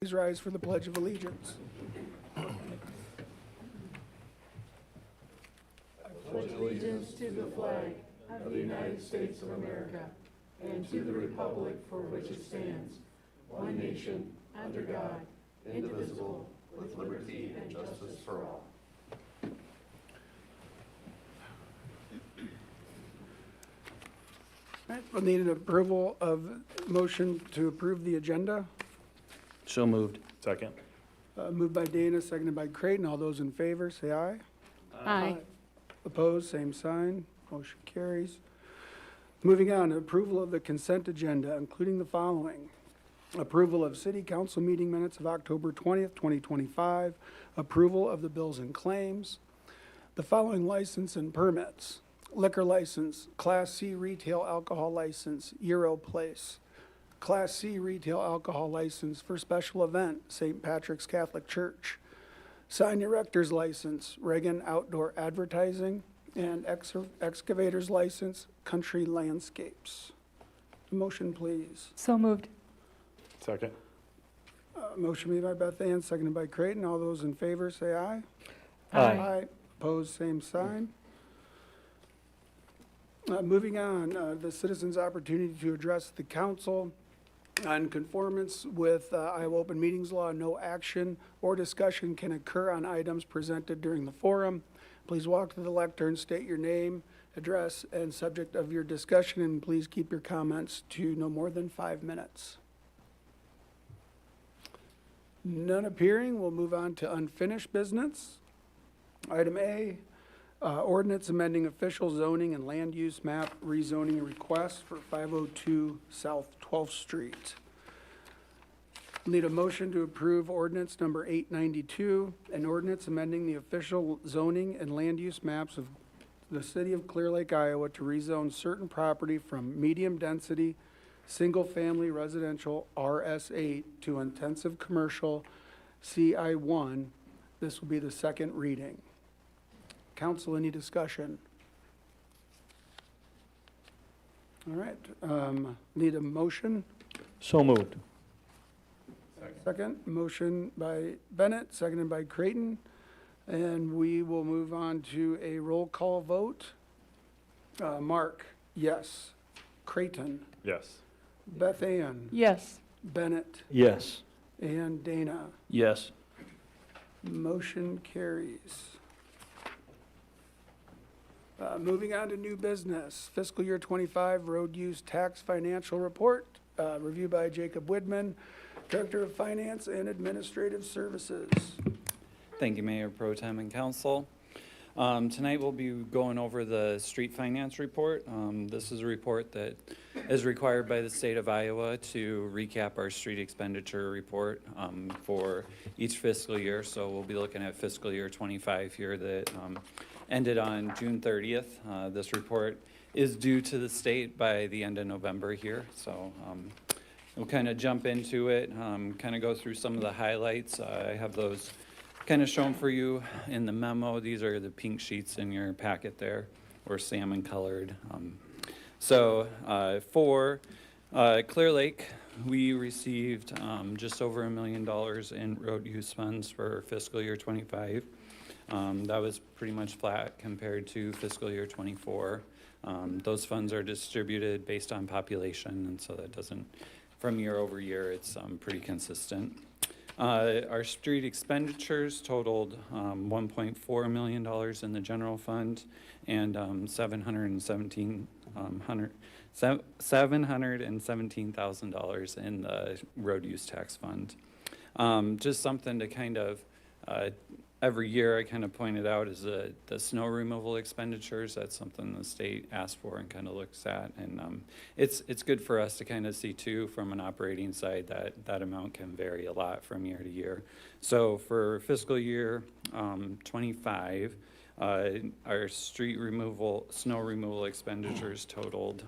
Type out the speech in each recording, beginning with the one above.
Please rise for the Pledge of Allegiance. Pledge allegiance to the flag of the United States of America and to the republic for which it stands, one nation, under God, indivisible, with liberty and justice for all. All right, we'll need an approval of motion to approve the agenda. So moved. Second. Moved by Dana, seconded by Creighton. All those in favor, say aye. Aye. Opposed, same sign. Motion carries. Moving on, approval of the consent agenda, including the following. Approval of city council meeting minutes of October 20th, 2025. Approval of the bills and claims. The following license and permits. Liquor license, Class C retail alcohol license, Euro Place. Class C retail alcohol license for special event, St. Patrick's Catholic Church. Sign erector's license, Reagan Outdoor Advertising, and excavator's license, Country Landscapes. Motion, please. So moved. Second. Motion made by Beth Ann, seconded by Creighton. All those in favor, say aye. Aye. Opposed, same sign. Moving on, the citizens' opportunity to address the council on conformance with Iowa Open Meetings Law. No action or discussion can occur on items presented during the forum. Please walk to the lectern, state your name, address, and subject of your discussion, and please keep your comments to no more than 5 minutes. None appearing. We'll move on to unfinished business. Item A, ordinance amending official zoning and land use map rezoning request for 502 South 12th Street. Need a motion to approve ordinance number 892, an ordinance amending the official zoning and land use maps of the city of Clear Lake, Iowa to rezone certain property from medium density, single-family residential RS8 to intensive commercial CI1. This will be the second reading. Council, any discussion? All right, need a motion? So moved. Second, motion by Bennett, seconded by Creighton. And we will move on to a roll call vote. Mark, yes. Creighton, Yes. Beth Ann, Yes. Bennett, Yes. and Dana. Yes. Motion carries. Moving on to new business, fiscal year 25 road use tax financial report, reviewed by Jacob Widman, Director of Finance and Administrative Services. Thank you, Mayor Pro Tem and Council. Tonight we'll be going over the street finance report. This is a report that is required by the state of Iowa to recap our street expenditure report for each fiscal year. So we'll be looking at fiscal year 25 here that ended on June 30th. This report is due to the state by the end of November here. So we'll kind of jump into it, kind of go through some of the highlights. I have those kind of shown for you in the memo. These are the pink sheets in your packet there, or salmon colored. For Clear Lake, we received just over $1 million in road use funds for fiscal year 25. That was pretty much flat compared to fiscal year 24. Those funds are distributed based on population, and so that doesn't, from year over year, it's pretty consistent. Our street expenditures totaled $1.4 million in the general fund and $717,000 in the road use tax fund. Just something to kind of, every year I kind of pointed out is the snow removal expenditures. That's something the state asks for and kind of looks at. And it's good for us to kind of see too from an operating side that amount can vary a lot from year to year. So for fiscal year 25, our snow removal expenditures totaled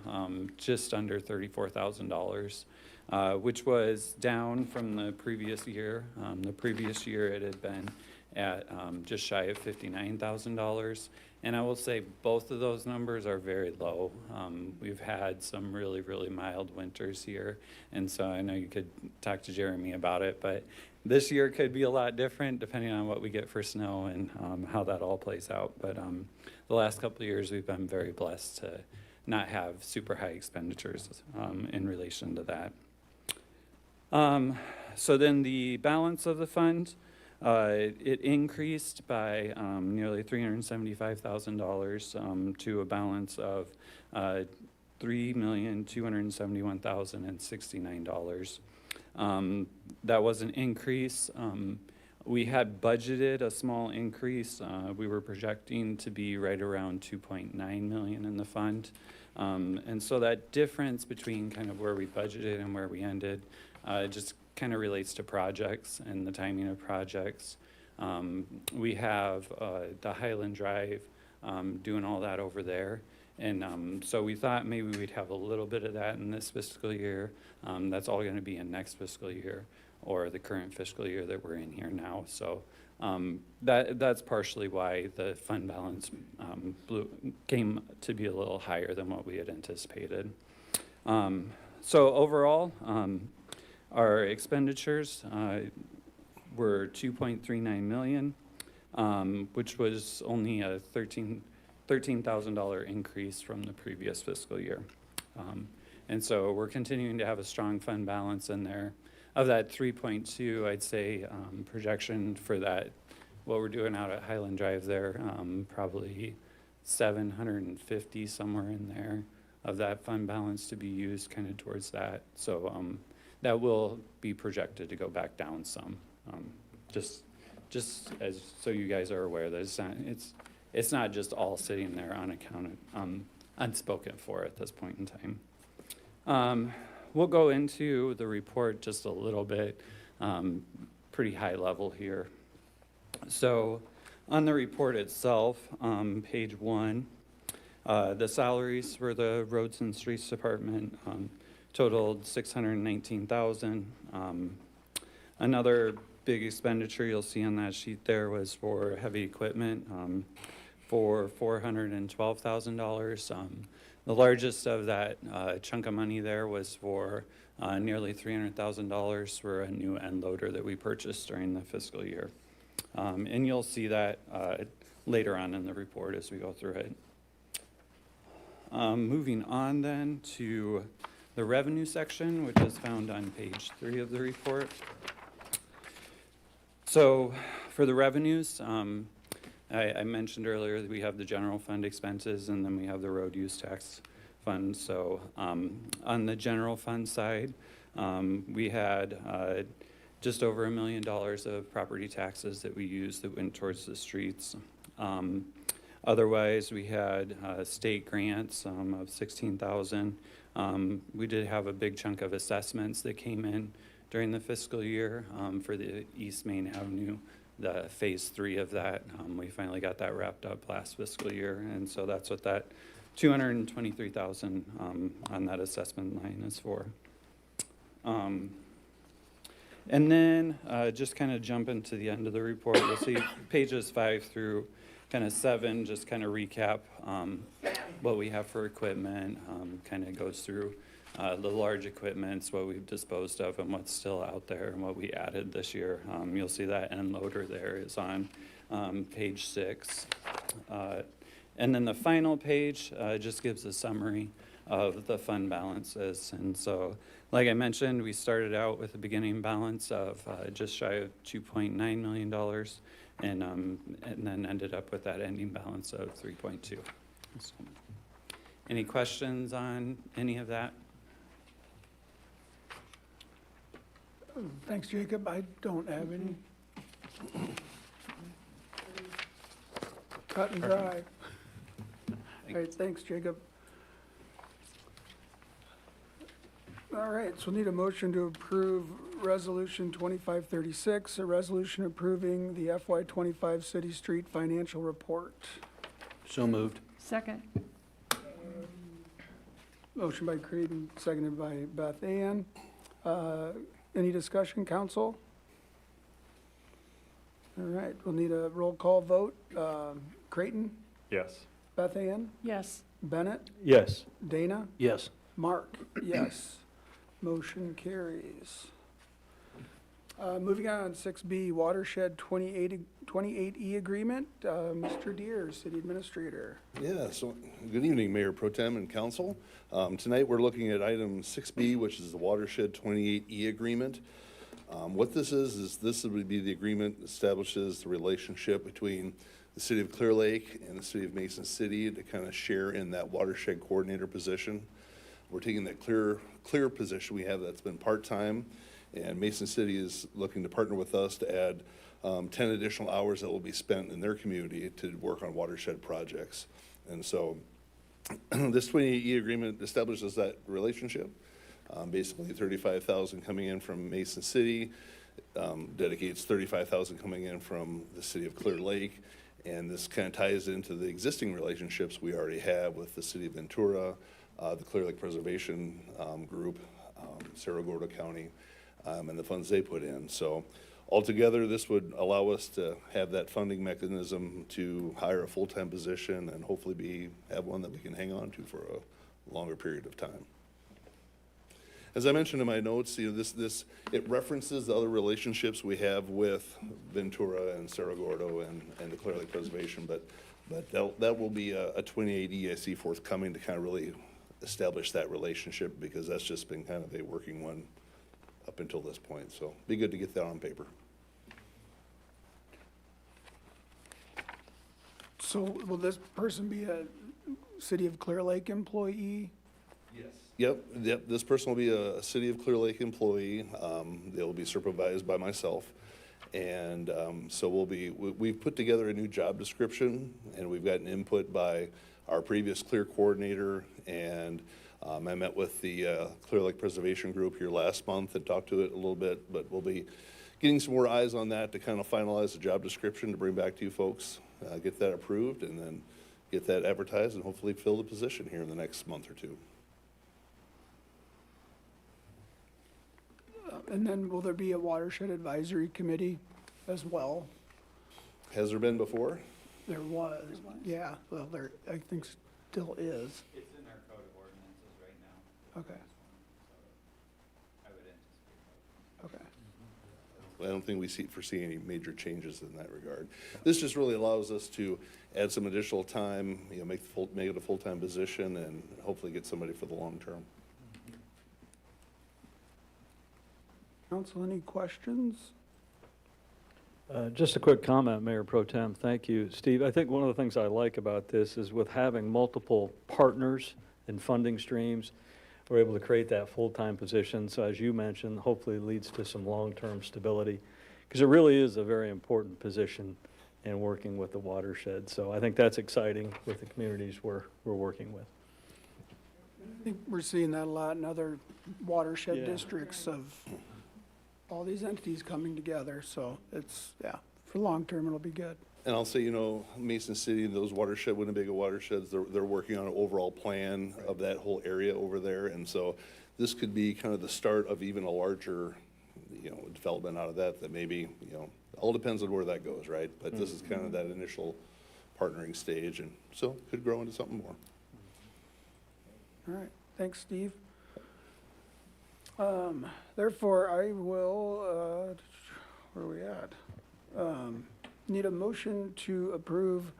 just under $34,000. which was down from the previous year. The previous year, it had been at just shy of $59,000. And I will say both of those numbers are very low. We've had some really, really mild winters here. And so I know you could talk to Jeremy about it, but this year could be a lot different depending on what we get for snow and how that all plays out. But the last couple of years, we've been very blessed to not have super high expenditures in relation to that. So then the balance of the fund, it increased by nearly $375,000 to a balance of $3,271,069. That was an increase. We had budgeted a small increase. We were projecting to be right around 2.9 million in the fund. And so that difference between kind of where we budgeted and where we ended just kind of relates to projects and the timing of projects. We have the Highland Drive doing all that over there. And so we thought maybe we'd have a little bit of that in this fiscal year. That's all going to be in next fiscal year or the current fiscal year that we're in here now. So that's partially why the fund balance came to be a little higher than what we had anticipated. So overall, our expenditures were $2.39 million, which was only a $13,000 increase from the previous fiscal year. And so we're continuing to have a strong fund balance in there. Of that 3.2, I'd say projection for that, what we're doing out at Highland Drive there, probably 750 somewhere in there of that fund balance to be used kind of towards that. So that will be projected to go back down some. Just as so you guys are aware that it's not just all sitting there unaccounted, unspoken for at this point in time. We'll go into the report just a little bit, pretty high level here. So on the report itself, page 1, the salaries for the Roads and Streets Department totaled $619,000. Another big expenditure you'll see on that sheet there was for heavy equipment for $412,000. The largest of that chunk of money there was for nearly $300,000 for a new end loader that we purchased during the fiscal year. And you'll see that later on in the report as we go through it. Moving on then to the revenue section, which is found on page 3 of the report. So for the revenues, I mentioned earlier that we have the general fund expenses and then we have the road use tax fund. So on the general fund side, we had just over $1 million of property taxes that we used that went towards the streets. Otherwise, we had state grants of $16,000. We did have a big chunk of assessments that came in during the fiscal year for the East Main Avenue, the phase 3 of that. We finally got that wrapped up last fiscal year, and so that's what that $223,000 on that assessment line is for. And then just kind of jump into the end of the report. You'll see pages 5 through kind of 7 just kind of recap what we have for equipment, kind of goes through the large equipments, what we've disposed of and what's still out there and what we added this year. You'll see that end loader there is on page 6. And then the final page just gives a summary of the fund balances. And so, like I mentioned, we started out with a beginning balance of just shy of $2.9 million and then ended up with that ending balance of 3.2. So, any questions on any of that? Thanks, Jacob. I don't have any. Cut and dry. All right, thanks, Jacob. All right, so we'll need a motion to approve Resolution 2536, a resolution approving the FY25 City Street Financial Report. So moved. Second. Motion by Creedon, seconded by Beth Ann. Any discussion, council? All right, we'll need a roll call vote. Creighton, Yes. Beth Ann, Yes. Bennett, Yes. Dana, Yes. Mark, yes. Motion carries. Moving on, 6B, Watershed 28E Agreement. Mr. Deere, City Administrator. Yeah, so good evening, Mayor Pro Tem and Council. Tonight, we're looking at item 6B, which is the Watershed 28E Agreement. What this is this would be the agreement that establishes the relationship between the City of Clear Lake and the City of Mason City to kind of share in that watershed coordinator position. We're taking that clear position we have that's been part-time, and Mason City is looking to partner with us to add 10 additional hours that will be spent in their community to work on watershed projects. And so this 28E agreement establishes that relationship. Basically $35,000 coming in from Mason City, dedicates $35,000 coming in from the City of Clear Lake. And this kind of ties into the existing relationships we already have with the City of Ventura, the Clear Lake Preservation Group, Cerro Gordo County, and the funds they put in. So altogether, this would allow us to have that funding mechanism to hire a full-time position and hopefully have one that we can hang on to for a longer period of time. As I mentioned in my notes, it references the other relationships we have with Ventura and Cerro Gordo and the Clear Lake Preservation, but that will be a 28E I see forthcoming to kind of really establish that relationship, because that's just been kind of a working one up until this point. So be good to get that on paper. So will this person be a City of Clear Lake employee? Yes. Yep, this person will be a City of Clear Lake employee. They'll be supervised by myself. And so we've put together a new job description, and we've gotten input by our previous Clear coordinator, and I met with the Clear Lake Preservation Group here last month and talked to it a little bit, but we'll be getting some more eyes on that to kind of finalize the job description to bring back to you folks, get that approved, and then get that advertised and hopefully fill the position here in the next month or two. And then will there be a watershed advisory committee as well? Has there been before? There was, yeah, well, there, I think still is. It's in our code of ordinances right now. Okay, I would anticipate. okay. I don't think we foresee any major changes in that regard. This just really allows us to add some additional time, make it a full-time position, and hopefully get somebody for the long term. Council, any questions? Just a quick comment, Mayor Pro Tem. Thank you, Steve. I think one of the things I like about this is with having multiple partners and funding streams, we're able to create that full-time position. So as you mentioned, hopefully leads to some long-term stability, because it really is a very important position in working with the watershed. So I think that's exciting with the communities we're working with. I think we're seeing that a lot in other watershed Yeah. districts of all these entities coming together, so it's, yeah, for long term, it'll be good. And I'll say, Mason City, those watershed, Winnebago watersheds, they're working on an overall plan of that whole area over there. And so this could be kind of the start of even a larger, development out of that maybe, all depends on where that goes, right? But this is kind of that initial partnering stage, and so could grow into something more. All right, thanks, Steve. Therefore, I will, where are we at? Need a motion to approve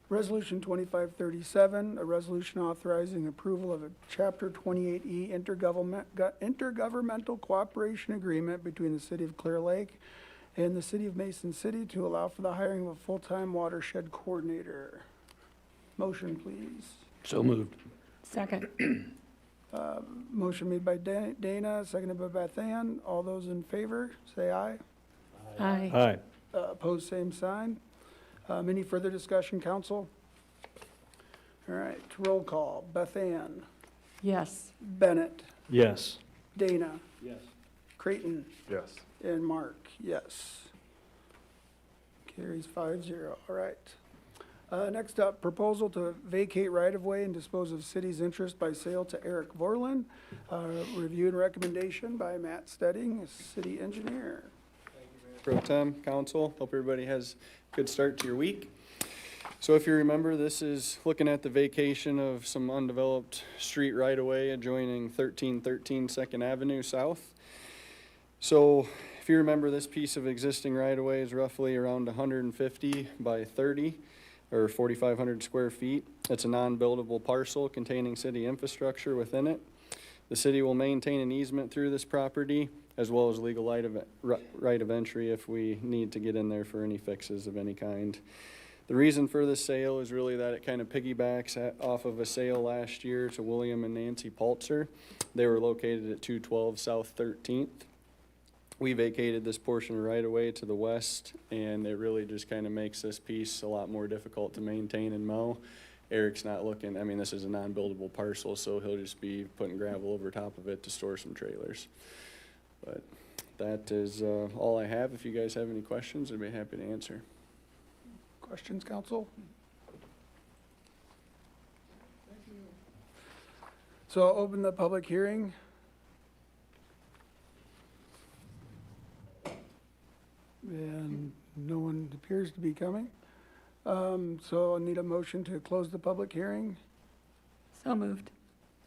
Resolution 2537, a resolution authorizing approval of a Chapter 28E intergovernmental cooperation agreement between the City of Clear Lake and the City of Mason City to allow for the hiring of a full-time watershed coordinator. Motion, please. So moved. Second. Motion made by Dana, seconded by Beth Ann. All those in favor, say aye. Aye. Aye. Opposed, same sign. Any further discussion, council? All right, roll call. Beth Ann, Yes. Bennett, Yes. Dana, Yes. Creighton, Yes. and Mark, yes. Carries 5-0, all right. Next up, proposal to vacate right-of-way and dispose of city's interest by sale to Eric Vorlin. Review and recommendation by Matt Stedding, city engineer. Pro Tem, Council, hope everybody has a good start to your week. So if you remember, this is looking at the vacation of some undeveloped street right-of-way adjoining 1313 Second Avenue South. So if you remember, this piece of existing right-of-way is roughly around 150 by 30, or 4,500 square feet. It's a non-buildable parcel containing city infrastructure within it. The city will maintain an easement through this property, as well as legal right of entry if we need to get in there for any fixes of any kind. The reason for this sale is really that it kind of piggybacks off of a sale last year to William and Nancy Paltzer. They were located at 212 South 13th. We vacated this portion of right-of-way to the west, and it really just kind of makes this piece a lot more difficult to maintain and mow. Eric's not looking, I mean, this is a non-buildable parcel, so he'll just be putting gravel over top of it to store some trailers. But that is all I have. If you guys have any questions, I'd be happy to answer. Questions, council? So I'll open the public hearing. And no one appears to be coming. So I need a motion to close the public hearing. So moved.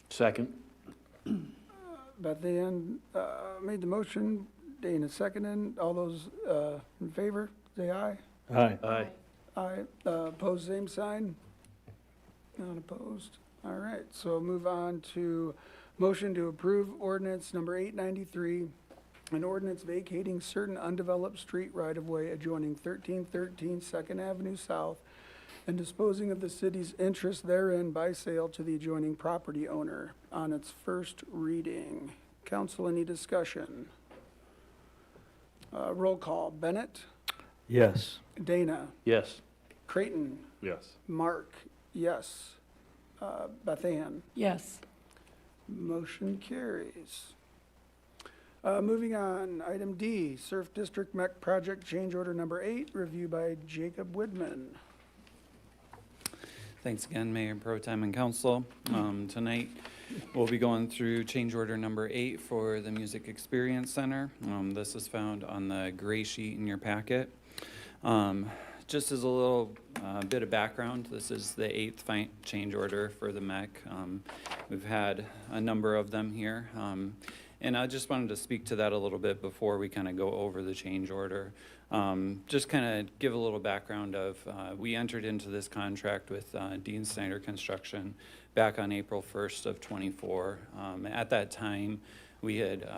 Second. Beth Ann made the motion, Dana seconded. All those in favor, say aye. Aye. Aye. Aye. Opposed, same sign. Not opposed. All right, so move on to motion to approve ordinance number 893, an ordinance vacating certain undeveloped street right-of-way adjoining 1313 Second Avenue South and disposing of the city's interest therein by sale to the adjoining property owner on its first reading. Council, any discussion? Roll call. Bennett? Yes. Dana? Yes. Creighton? Yes. Mark? Yes. Beth Ann? Yes. Motion carries. Moving on, item D, Surf District Mech Project Change Order Number 8, review by Jacob Widman. Thanks again, Mayor Pro Tem and Council. Tonight, we'll be going through change order number 8 for the Music Experience Center. This is found on the gray sheet in your packet. Just as a little bit of background, this is the 8th change order for the MEC. We've had a number of them here. And I just wanted to speak to that a little bit before we kind of go over the change order. Just kind of give a little background of, we entered into this contract with Dean Snyder Construction back on April 1st of 24. At that time, we had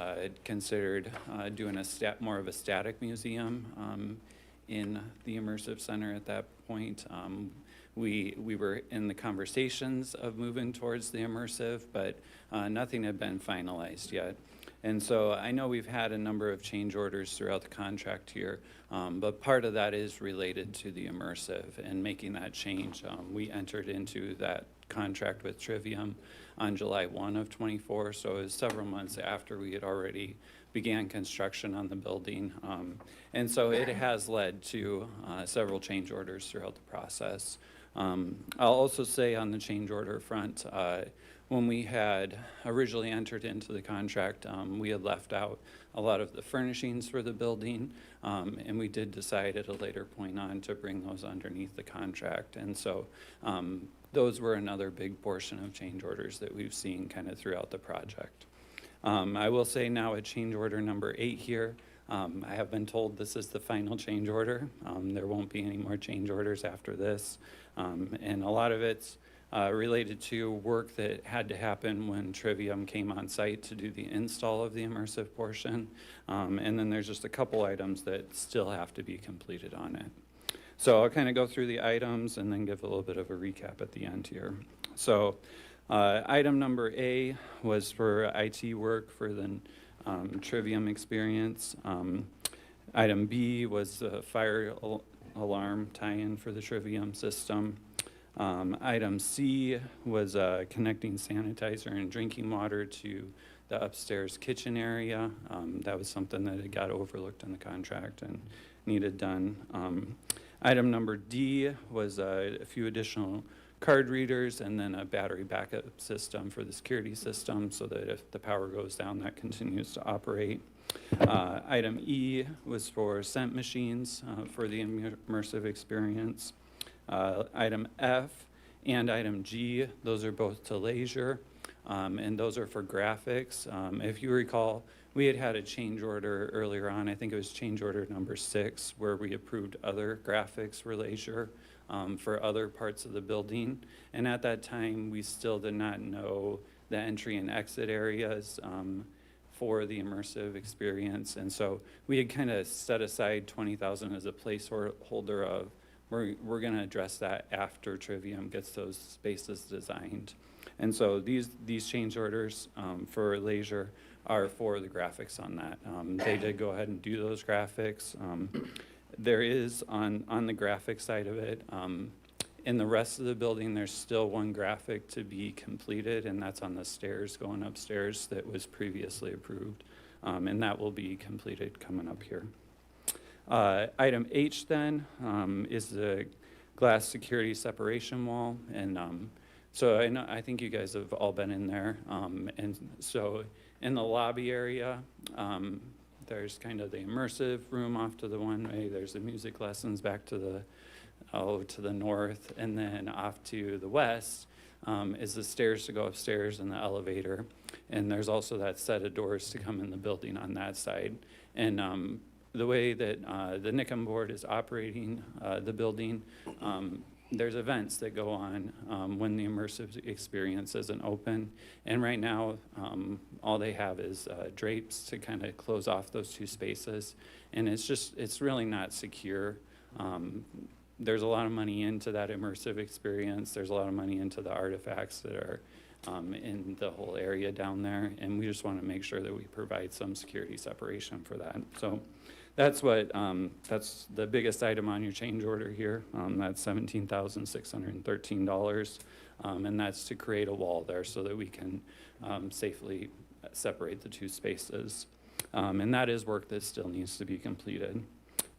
considered doing more of a static museum in the immersive center at that point. We were in the conversations of moving towards the immersive, but nothing had been finalized yet. And so I know we've had a number of change orders throughout the contract here, but part of that is related to the immersive and making that change. We entered into that contract with Trivium on July 1 of 24, so it was several months after we had already began construction on the building. And so it has led to several change orders throughout the process. I'll also say on the change order front, when we had originally entered into the contract, we had left out a lot of the furnishings for the building, and we did decide at a later point on to bring those underneath the contract. And so those were another big portion of change orders that we've seen kind of throughout the project. I will say now at change order number 8 here, I have been told this is the final change order. There won't be any more change orders after this. And a lot of it's related to work that had to happen when Trivium came on site to do the install of the immersive portion. And then there's just a couple items that still have to be completed on it. So I'll kind of go through the items and then give a little bit of a recap at the end here. So item number A was for IT work for the Trivium experience. Item B was the fire alarm tie-in for the Trivium system. Item C was connecting sanitizer and drinking water to the upstairs kitchen area. That was something that had got overlooked in the contract and needed done. Item number D was a few additional card readers and then a battery backup system for the security system so that if the power goes down, that continues to operate. Item E was for scent machines for the immersive experience. Item F and item G, those are both to leisure, and those are for graphics. If you recall, we had a change order earlier on, I think it was change order number 6, where we approved other graphics for leisure for other parts of the building. And at that time, we still did not know the entry and exit areas for the immersive experience. And so we had kind of set aside $20,000 as a placeholder of, we're gonna address that after Trivium gets those spaces designed. And so these change orders for leisure are for the graphics on that. They did go ahead and do those graphics. There is, on the graphic side of it, in the rest of the building, there's still one graphic to be completed, and that's on the stairs going upstairs that was previously approved. And that will be completed coming up here. Item H then is the glass security separation wall. And so I think you guys have all been in there. And so in the lobby area, there's kind of the immersive room off to the one way. There's the music lessons back to the north. And then off to the west is the stairs to go upstairs and the elevator. And there's also that set of doors to come in the building on that side. And the way that the NICM board is operating the building, there's events that go on when the immersive experience isn't open. And right now, all they have is drapes to kind of close off those two spaces. And it's really not secure. There's a lot of money into that immersive experience. There's a lot of money into the artifacts that are in the whole area down there. And we just want to make sure that we provide some security separation for that. So that's that's the biggest item on your change order here. That's $17,613. And that's to create a wall there so that we can safely separate the two spaces. And that is work that still needs to be completed.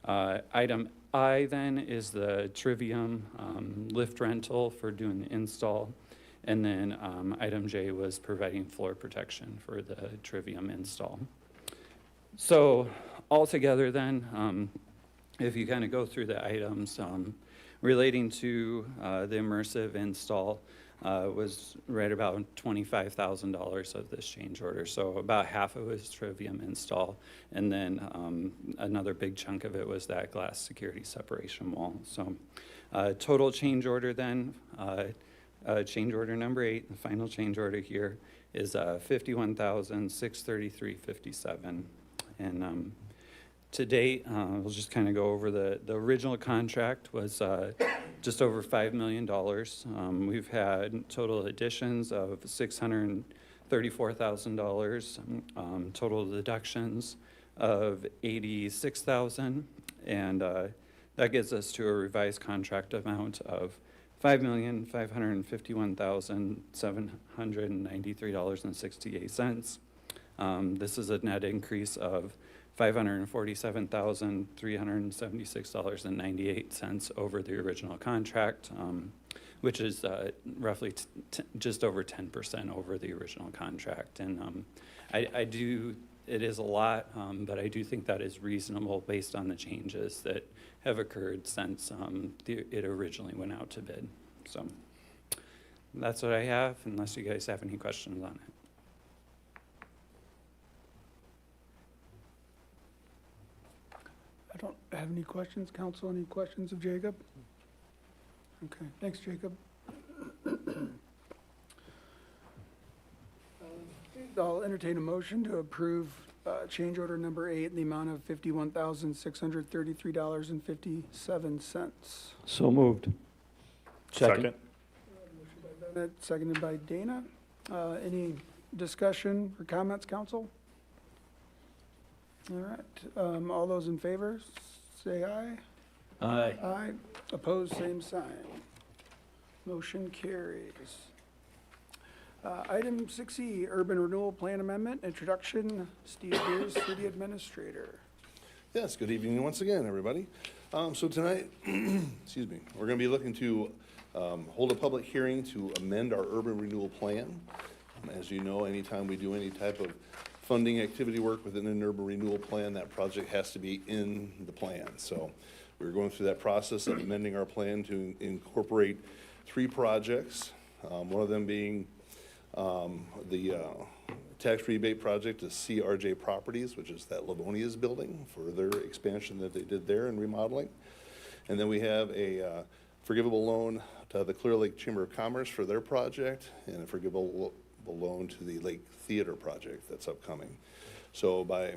Item I then is the Trivium lift rental for doing the install. And then item J was providing floor protection for the Trivium install. So altogether then, if you kind of go through the items relating to the immersive install, was right about $25,000 of this change order. So about half of it was Trivium install, and then another big chunk of it was that glass security separation wall. So total change order then, change order number 8, the final change order here is $51,633.57. And to date, we'll just kind of go over the original contract was just over $5 million. We've had total additions of $634,000, total deductions of $86,000, and that gets us to a revised contract amount of $5,551,793.68. This is a net increase of $547,376.98 over the original contract, which is roughly just over 10% over the original contract. And it is a lot, but I do think that is reasonable based on the changes that have occurred since it originally went out to bid. So that's what I have, unless you guys have any questions on it. I don't have any questions. Council, any questions of Jacob? Okay, thanks, Jacob. I'll entertain a motion to approve change order number 8 in the amount of $51,633.57. So moved. Second. Bennett, seconded by Dana. Any discussion or comments, council? All right, all those in favor, say aye. Aye. Aye. Opposed, same sign. Motion carries. Item 6E, Urban Renewal Plan Amendment, Introduction. Steve Beers, City Administrator. Yes, good evening once again, everybody. So tonight, excuse me, we're going to be looking to hold a public hearing to amend our urban renewal plan. As you know, anytime we do any type of funding activity work within an urban renewal plan, that project has to be in the plan. So we're going through that process of amending our plan to incorporate 3 projects, one of them being the tax rebate project is CRJ Properties, which is that Livonia's building for their expansion that they did there and remodeling. And then we have a forgivable loan to the Clear Lake Chamber of Commerce for their project, and a forgivable loan to the Lake Theater project that's upcoming. So by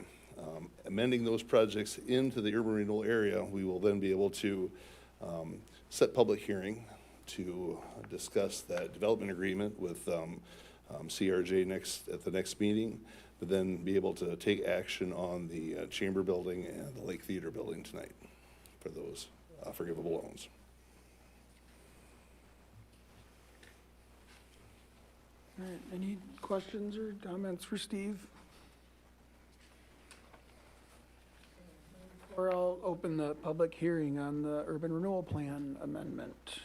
amending those projects into the urban renewal area, we will then be able to set public hearing to discuss that development agreement with CRJ at the next meeting, but then be able to take action on the Chamber building and the Lake Theater building tonight for those forgivable loans. All right, any questions or comments for Steve? Or I'll open the public hearing on the urban renewal plan amendment.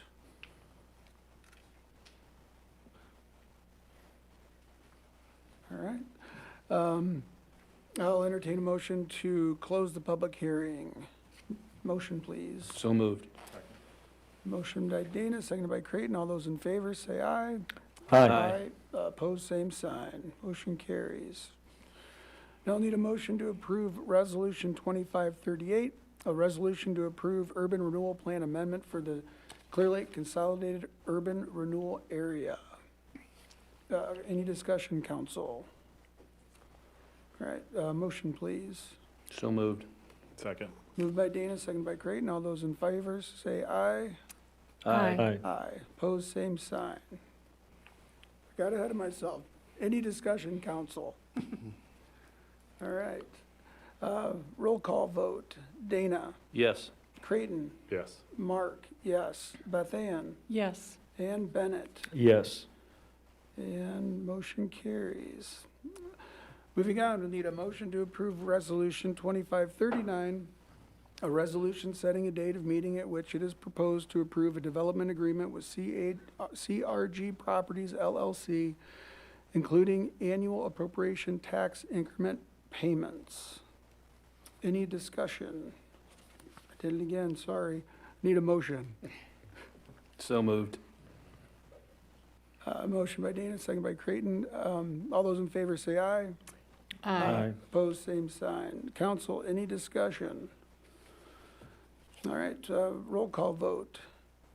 All right. I'll entertain a motion to close the public hearing. Motion, please. So moved. Motion by Dana, seconded by Creighton. All those in favor, say aye. Opposed, same sign. Motion carries. Now I'll need a motion to approve Resolution 2538, a resolution to approve urban renewal plan amendment for the Clear Lake Consolidated Urban Renewal Area. Any discussion, council? All right, motion, please. So moved. Second. Moved by Dana, seconded by Creighton. All those in favor, say aye. Aye. Aye. Opposed, same sign. Got ahead of myself. Any discussion, council? All right. Roll call vote. Dana, Yes. Creighton, Yes. Mark, yes. Beth Ann, Yes. and Bennett. Yes. And motion carries. Moving on, we need a motion to approve Resolution 2539, a resolution setting a date of meeting at which it is proposed to approve a development agreement with CRG Properties LLC, including annual appropriation tax increment payments. Any discussion? I did it again, sorry. Need a motion. So moved. Motion by Dana, second by Creighton. All those in favor say aye. Opposed, same sign. Council, any discussion? All right, roll call vote.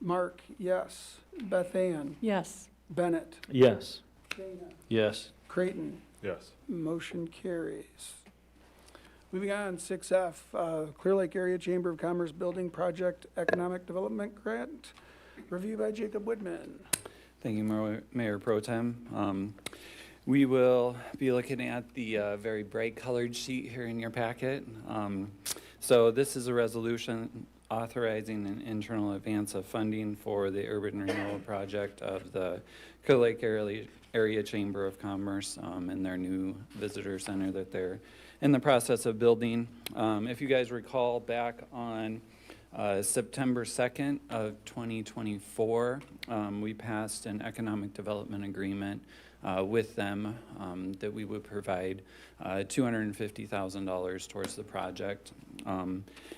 Mark, yes. Beth Ann, Yes. Bennett, Yes. Dana, Yes. Creighton. Yes. Motion carries. Moving on, 6F, Clear Lake Area Chamber of Commerce Building Project Economic Development Grant. Review by Jacob Woodman. Thank you, Mayor Pro Tem. We will be looking at the very bright colored sheet here in your packet. So this is a resolution authorizing an internal advance of funding for the urban renewal project of the Clear Lake Area Chamber of Commerce and their new visitor center that they're in the process of building. If you guys recall, back on September 2nd of 2024, we passed an economic development agreement with them that we would provide $250,000 towards the project.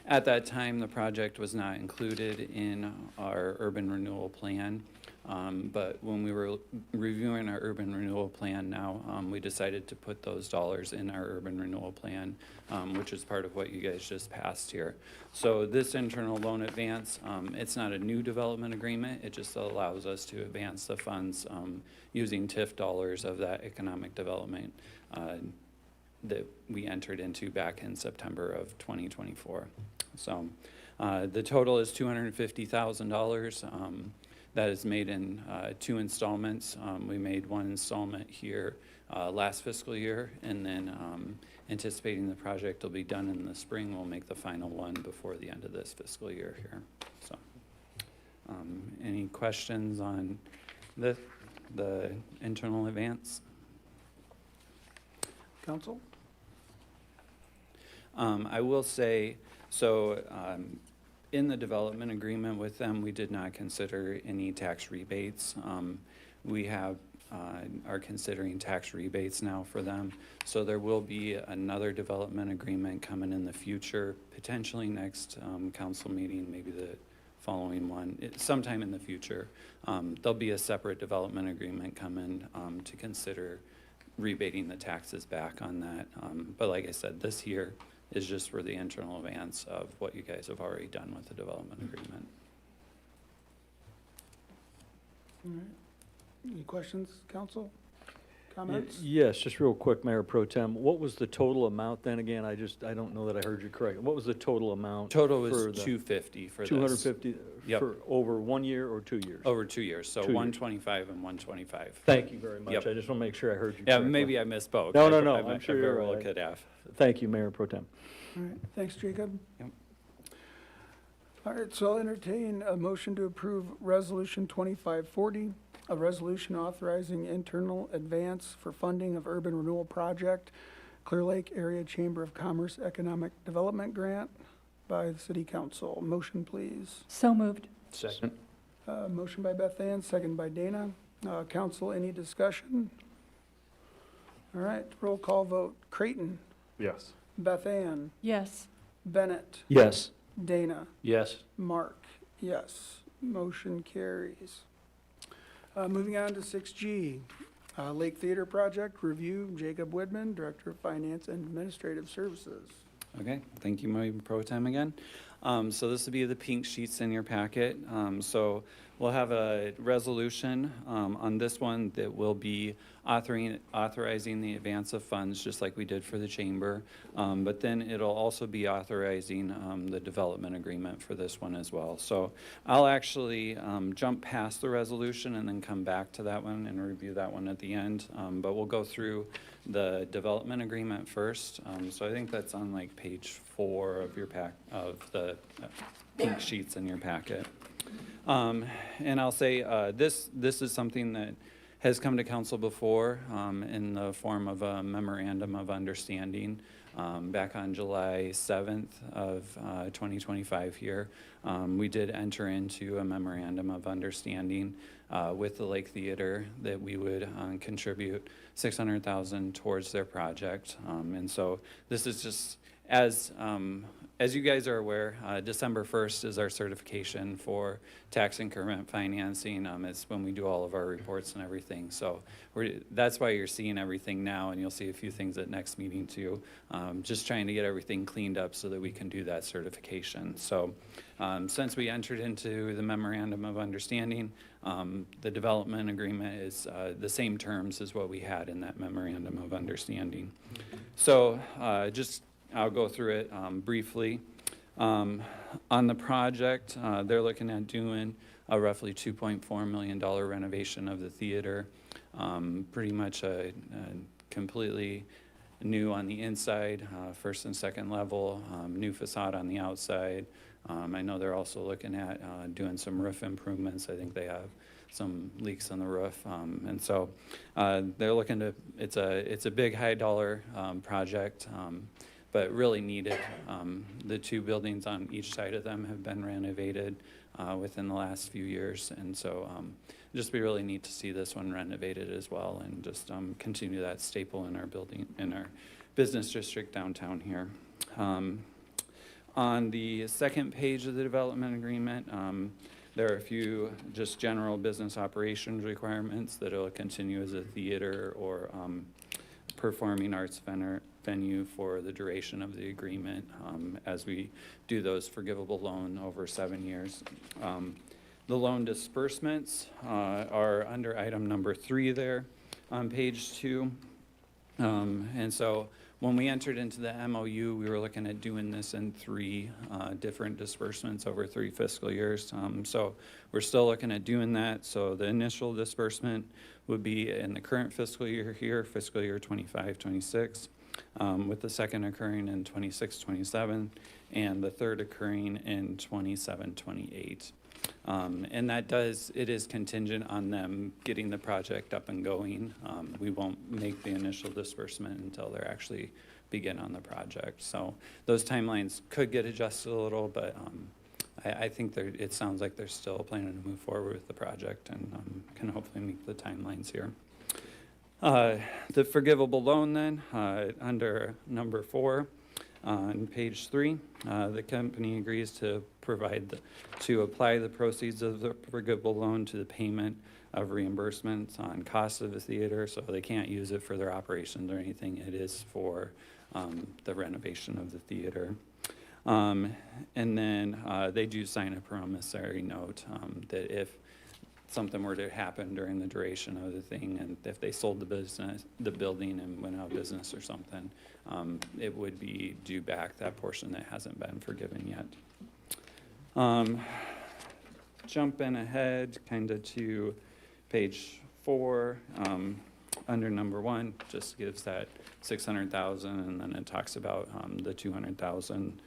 At that time, the project was not included in our urban renewal plan, but when we were reviewing our urban renewal plan now, we decided to put those dollars in our urban renewal plan, which is part of what you guys just passed here. So this internal loan advance, it's not a new development agreement, it just allows us to advance the funds using TIF dollars of that economic development that we entered into back in September of 2024. So the total is $250,000. That is made in 2 installments. We made 1 installment here last fiscal year, and then anticipating the project will be done in the spring, we'll make the final one before the end of this fiscal year here. So, any questions on the internal advance? Council? I will say, so in the development agreement with them, we did not consider any tax rebates. We have, are considering tax rebates now for them. So there will be another development agreement coming in the future, potentially next council meeting, maybe the following one, sometime in the future. There'll be a separate development agreement coming to consider rebating the taxes back on that. But like I said, this year is just for the internal advance of what you guys have already done with the development agreement. All right. Any questions, council? Comments? Yes, just real quick, Mayor Pro Tem, what was the total amount then again? I don't know that I heard you correctly. What was the total amount? Total was for the- 250 for this. 250 Yep. for over 1 year or 2 years? Over 2 years, so 2 years. 125 and 125. Thank you very much. Yep. I just want to make sure I heard you Yeah, correctly. maybe I misspoke. No, I- no, I- I'm I sure very you're well right. could have. Thank you, Mayor Pro Tem. All right, thanks, Jacob. Yep. All right, so I'll entertain a motion to approve Resolution 2540, a resolution authorizing internal advance for funding of urban renewal project, Clear Lake Area Chamber of Commerce Economic Development Grant by the City Council. Motion, please. So moved. Second. Motion by Beth Ann, second by Dana. Council, any discussion? All right, roll call vote. Creighton, Yes. Beth Ann, Yes. Bennett, Yes. Dana, Yes. Mark, yes. Motion carries. Moving on to 6G, Lake Theater Project Review, Jacob Widman, Director of Finance and Administrative Services. Okay, thank you, Mayor Pro Tem again. So this will be the pink sheets in your packet. So we'll have a resolution on this one that will be authorizing the advance of funds, just like we did for the chamber. But then it'll also be authorizing the development agreement for this one as well. So I'll actually jump past the resolution and then come back to that one and review that one at the end. But we'll go through the development agreement first. So I think that's on like page 4 of your of the pink sheets in your packet. And I'll say this is something that has come to council before in the form of a memorandum of understanding back on July 7th of 2025 here. We did enter into a memorandum of understanding with the Lake Theater that we would contribute $600,000 towards their project. And so this is just, as you guys are aware, December 1st is our certification for tax increment financing. It's when we do all of our reports and everything. So that's why you're seeing everything now, and you'll see a few things at next meeting too. Just trying to get everything cleaned up so that we can do that certification. So since we entered into the memorandum of understanding, the development agreement is the same terms as what we had in that memorandum of understanding. So I'll go through it briefly. On the project, they're looking at doing a roughly $2.4 million renovation of the theater. Pretty much a completely new on the inside, first and second level, new facade on the outside. I know they're also looking at doing some roof improvements. I think they have some leaks on the roof. And so they're looking to, it's a big high dollar project. But really needed. The 2 buildings on each side of them have been renovated within the last few years, and so just be really neat to see this one renovated as well, and just continue that staple in our building, in our business district downtown here. On the second page of the development agreement, there are a few just general business operations requirements that it'll continue as a theater or performing arts venue for the duration of the agreement as we do those forgivable loan over 7 years. The loan disbursements are under item number 3 there on page 2. And so when we entered into the MOU, we were looking at doing this in 3 different disbursements over 3 fiscal years. So we're still looking at doing that. So the initial disbursement would be in the current fiscal year here, fiscal year 25-26, with the second occurring in 26-27, and the third occurring in 27-28. And it is contingent on them getting the project up and going. We won't make the initial disbursement until they're actually begin on the project. So those timelines could get adjusted a little, but I think it sounds like they're still planning to move forward with the project and can hopefully meet the timelines here. The forgivable loan then, under number 4 on page 3, the company agrees to to apply the proceeds of the forgivable loan to the payment of reimbursements on costs of the theater, so they can't use it for their operations or anything. It is for the renovation of the theater. And then they do sign a promissory note that if something were to happen during the duration of the thing, and if they sold the building and went out of business or something, it would be due back that portion that hasn't been forgiven yet. Jumping ahead kind of to page 4, under number 1, just gives that 600,000, and then it talks about the 200,000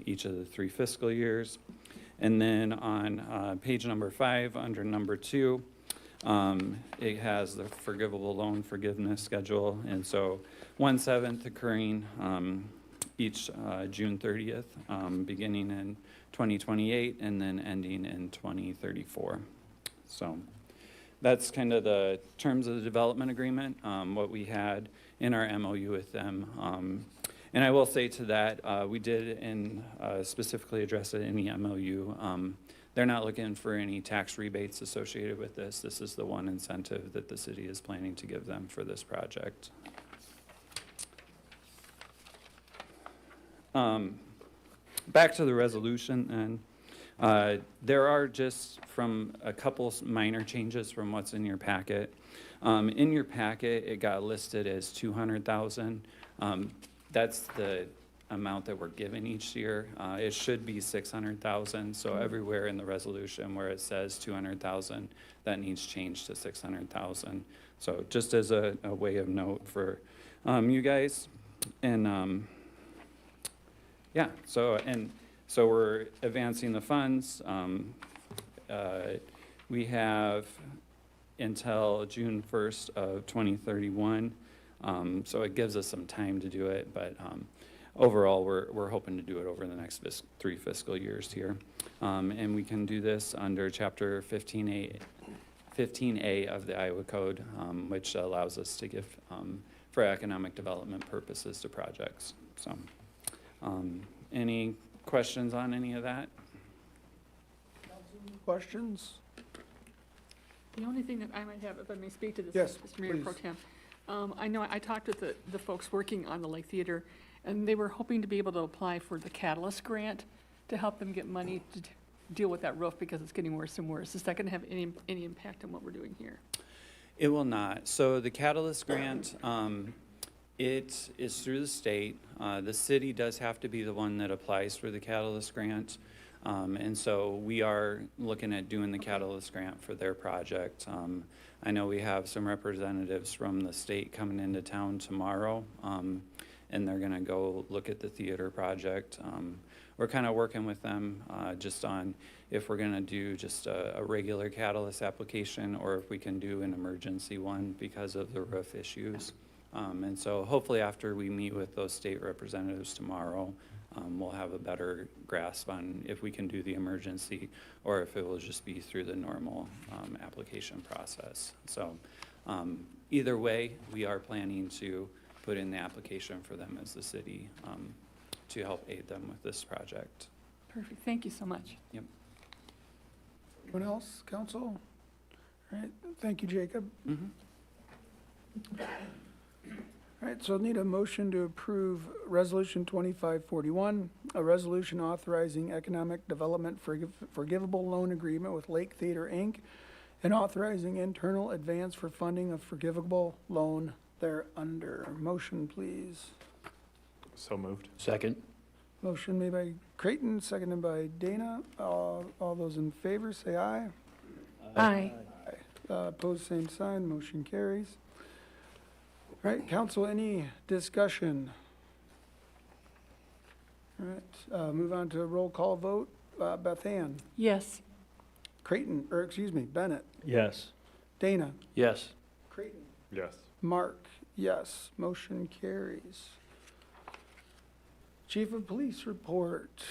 each of the 3 fiscal years. And then on page number 5, under number 2, it has the forgivable loan forgiveness schedule. And so 1/7 occurring each June 30th, beginning in 2028 and then ending in 2034. So that's kind of the terms of the development agreement, what we had in our MOU with them. And I will say to that, we did specifically address it in the MOU. They're not looking for any tax rebates associated with this. This is the one incentive that the city is planning to give them for this project. Back to the resolution then. There are just from a couple minor changes from what's in your packet. In your packet, it got listed as 200,000. That's the amount that we're given each year. It should be 600,000. So everywhere in the resolution where it says 200,000, that needs changed to 600,000. So just as a way of note for you guys. And yeah, so we're advancing the funds. We have until June 1st of 2031. So it gives us some time to do it, but overall, we're hoping to do it over the next 3 fiscal years here. And we can do this under Chapter 15A of the Iowa Code, which allows us to give for economic development purposes to projects. So, any questions on any of that? Questions? The only thing that I might have, if I may speak to this, Yes, Mr. Mayor Pro please. Tem. I know I talked with the folks working on the Lake Theater, and they were hoping to be able to apply for the Catalyst grant to help them get money to deal with that roof because it's getting worse and worse. Is that going to have any impact on what we're doing here? It will not. So the Catalyst grant, it is through the state. The city does have to be the one that applies for the Catalyst grant. And so we are looking at doing the Catalyst grant for their project. I know we have some representatives from the state coming into town tomorrow, and they're gonna go look at the theater project. We're kind of working with them just on if we're gonna do just a regular Catalyst application or if we can do an emergency one because of the roof issues. And so hopefully after we meet with those state representatives tomorrow, we'll have a better grasp on if we can do the emergency or if it will just be through the normal application process. So either way, we are planning to put in the application for them as the city to help aid them with this project. Perfect. Thank you so much. Yep. Anyone else, council? All right, thank you, Jacob. Mm-hmm. All right, so I'll need a motion to approve Resolution 2541, a resolution authorizing economic development forgivable loan agreement with Lake Theater, Inc., and authorizing internal advance for funding of forgivable loan thereunder. Motion, please. So moved. Second. Motion made by Creighton, seconded by Dana. All those in favor, say aye. Aye. Opposed, same sign. Motion carries. All right, council, any discussion? All right, move on to a roll call vote. Beth Ann, Yes. Creighton, or excuse me, Bennett, Yes. Dana, Yes. Creighton, Yes. Mark, yes. Motion carries. Chief of Police report.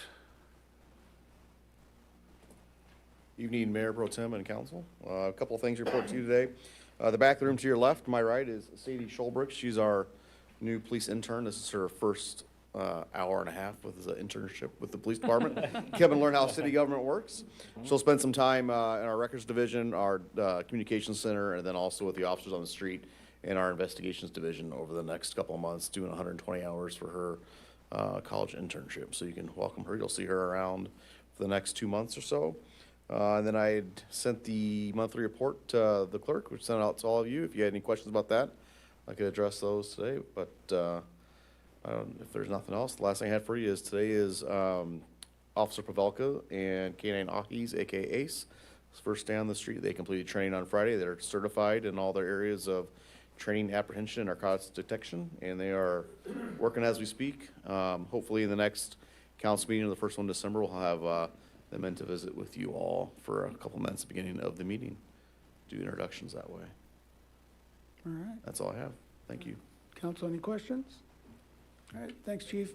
Evening, Mayor Pro Tem and Council. A couple of things to report to you today. The back of the room to your left, my right, is Sadie Scholbrook. She's our new police intern. This is her first hour and a half with the internship with the police department. Kevin learned how city government works. She'll spend some time in our records division, our communications center, and then also with the officers on the street in our investigations division over the next couple of months, doing 120 hours for her college internship. So you can welcome her. You'll see her around for the next 2 months or so. And then I had sent the monthly report to the clerk, which sent out to all of you. If you had any questions about that, I could address those today. But if there's nothing else, the last thing I had for you is today is Officer Pavelka and K9 Ahis, aka Ace. First day on the street. They completed training on Friday. They're certified in all their areas of training, apprehension, and narcotics detection, and they are working as we speak. Hopefully in the next council meeting, the first one in December, we'll have them in to visit with you all for a couple minutes at the beginning of the meeting. Do introductions that way. All right. That's all I have. Thank you. Council, any questions? All right, thanks, Chief.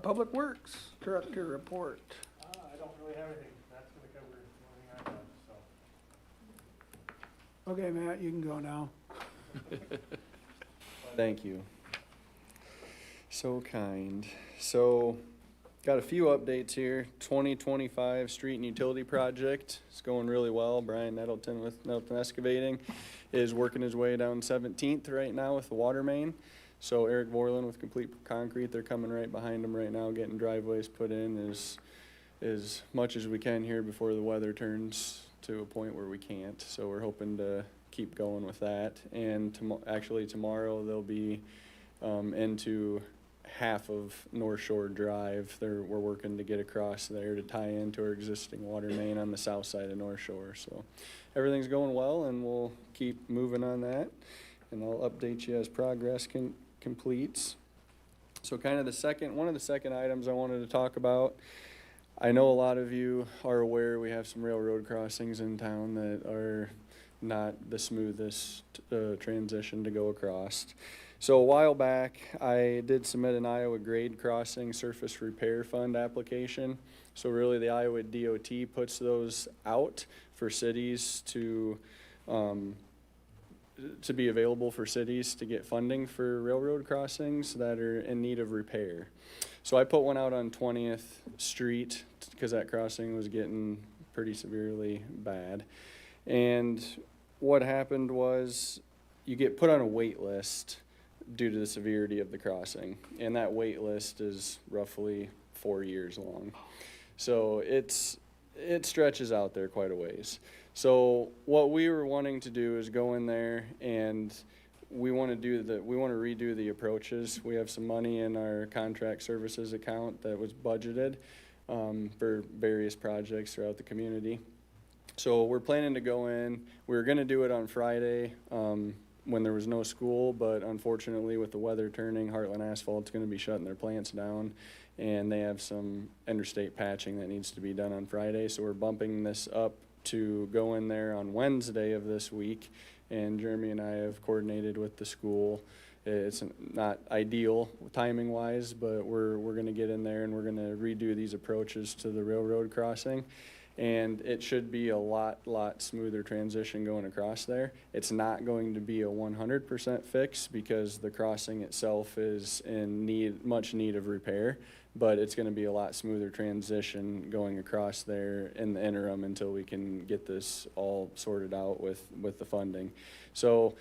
Public Works Director report. I don't really have anything. That's gonna cover everything I have, so. Okay, Matt, you can go now. Thank you. So kind. So, got a few updates here. 2025 street and utility project is going really well. Brian Nettleton with Nettleton Excavating is working his way down 17th right now with the water main. So Eric Vorlin with Complete Concrete, they're coming right behind him right now, getting driveways put in as much as we can here before the weather turns to a point where we can't. So we're hoping to keep going with that. And actually tomorrow they'll be into half of North Shore Drive. We're working to get across there to tie into our existing water main on the south side of North Shore. So everything's going well, and we'll keep moving on that. And I'll update you as progress completes. So kind of one of the second items I wanted to talk about, I know a lot of you are aware we have some railroad crossings in town that are not the smoothest transition to go across. So a while back, I did submit an Iowa Grade Crossing Surface Repair Fund application. So really the Iowa DOT puts those out for cities to be available for cities to get funding for railroad crossings that are in need of repair. So I put one out on 20th Street because that crossing was getting pretty severely bad. And what happened was you get put on a wait list due to the severity of the crossing. And that wait list is roughly 4 years long. So it stretches out there quite a ways. So what we were wanting to do is go in there and we want to redo the approaches. We have some money in our contract services account that was budgeted for various projects throughout the community. So we're planning to go in. We were going to do it on Friday when there was no school, but unfortunately with the weather turning, Heartland Asphalt's going to be shutting their plants down, and they have some interstate patching that needs to be done on Friday. So we're bumping this up to go in there on Wednesday of this week, and Jeremy and I have coordinated with the school. It's not ideal timing wise, but we're going to get in there and we're going to redo these approaches to the railroad crossing. And it should be a lot smoother transition going across there. It's not going to be a 100% fix because the crossing itself is in much need of repair, but it's going to be a lot smoother transition going across there in the interim until we can get this all sorted out with the funding. So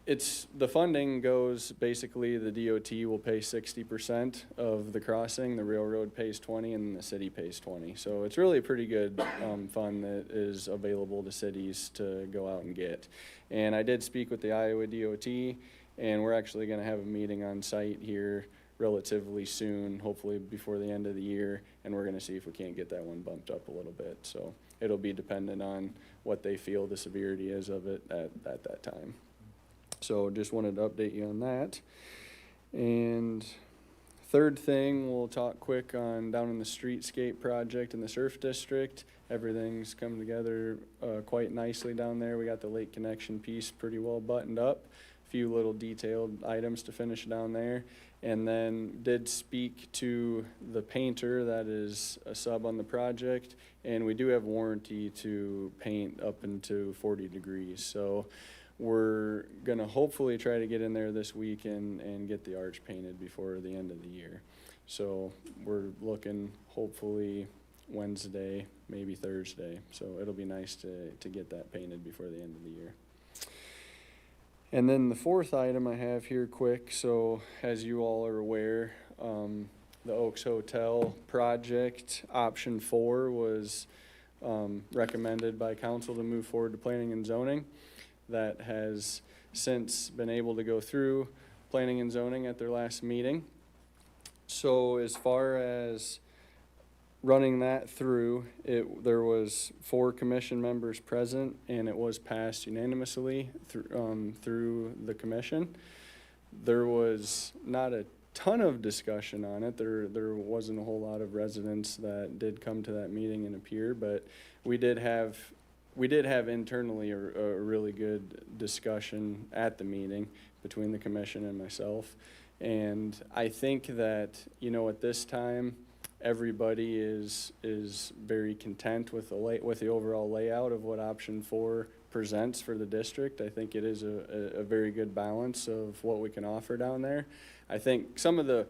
the funding goes, basically the DOT will pay 60% of the crossing, the railroad pays 20, and the city pays 20. So it's really a pretty good fund that is available to cities to go out and get. And I did speak with the Iowa DOT, and we're actually going to have a meeting on site here relatively soon, hopefully before the end of the year, and we're going to see if we can't get that one bumped up a little bit. So it'll be dependent on what they feel the severity is of it at that time. So just wanted to update you on that. And third thing, we'll talk quick on down in the streetscape project in the Surf District. Everything's come together quite nicely down there. We got the lake connection piece pretty well buttoned up. A few little detailed items to finish down there. And then did speak to the painter that is a sub on the project, and we do have warranty to paint up into 40 degrees. So we're gonna hopefully try to get in there this week and get the arch painted before the end of the year. So we're looking hopefully Wednesday, maybe Thursday. So it'll be nice to get that painted before the end of the year. And then the fourth item I have here quick, so as you all are aware, the Oaks Hotel project, option 4 was recommended by council to move forward to planning and zoning. That has since been able to go through planning and zoning at their last meeting. So as far as running that through, there was 4 commission members present, and it was passed unanimously through the commission. There was not a ton of discussion on it. There wasn't a whole lot of residents that did come to that meeting and appear, but we did have internally a really good discussion at the meeting between the commission and myself. And I think that, at this time, everybody is very content with the overall layout of what option 4 presents for the district. I think it is a very good balance of what we can offer down there. I think some of the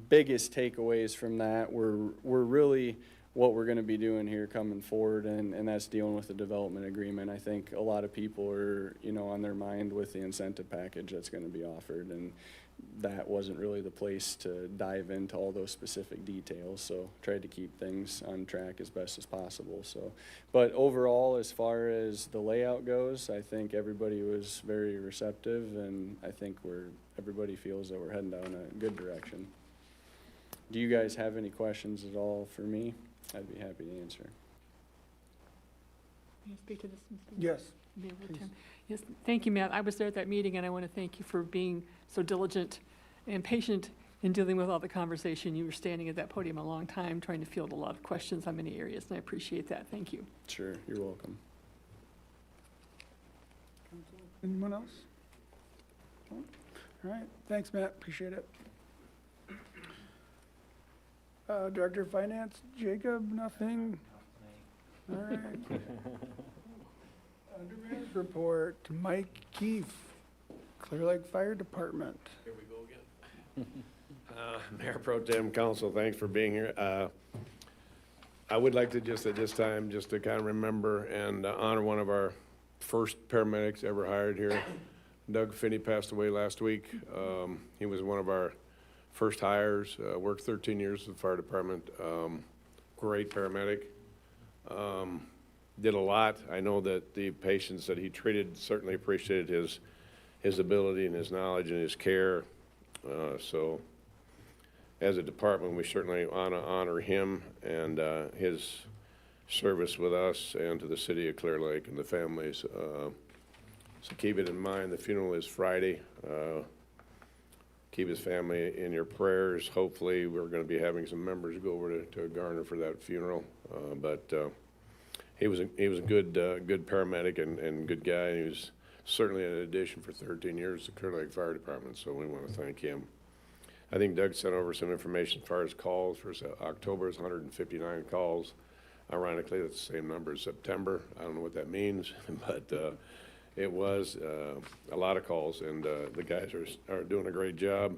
biggest takeaways from that were really what we're gonna be doing here coming forward, and that's dealing with the development agreement. I think a lot of people are, on their mind with the incentive package that's gonna be offered, and that wasn't really the place to dive into all those specific details, so tried to keep things on track as best as possible. So, but overall, as far as the layout goes, I think everybody was very receptive, and I think everybody feels that we're heading down a good direction. Do you guys have any questions at all for me? I'd be happy to answer. May I speak to this, Mr. Yes. Mayor Pro Please. Tem? Yes, thank you, Matt. I was there at that meeting, and I want to thank you for being so diligent and patient in dealing with all the conversation. You were standing at that podium a long time, trying to field a lot of questions on many areas, and I appreciate that. Thank you. Sure, you're welcome. Anyone else? All right, thanks, Matt, appreciate it. Director of Finance, Jacob, nothing? All right. Under Mayor's report, Mike Keefe, Clear Lake Fire Department. Here we go again. Mayor Pro Tem, Council, thanks for being here. I would like to just at this time, just to kind of remember and honor one of our first paramedics ever hired here. Doug Finney passed away last week. He was one of our first hires, worked 13 years with the fire department. Great paramedic. Did a lot. I know that the patients that he treated certainly appreciated his ability and his knowledge and his care. So as a department, we certainly honor him and his service with us and to the city of Clear Lake and the families. So keep it in mind, the funeral is Friday. Keep his family in your prayers. Hopefully, we're going to be having some members go over to Garner for that funeral. But he was a good paramedic and good guy. He was certainly an addition for 13 years to Clear Lake Fire Department, so we want to thank him. I think Doug sent over some information as far as calls. For October is 159 calls. Ironically, that's the same number as September. I don't know what that means, but it was a lot of calls, and the guys are doing a great job.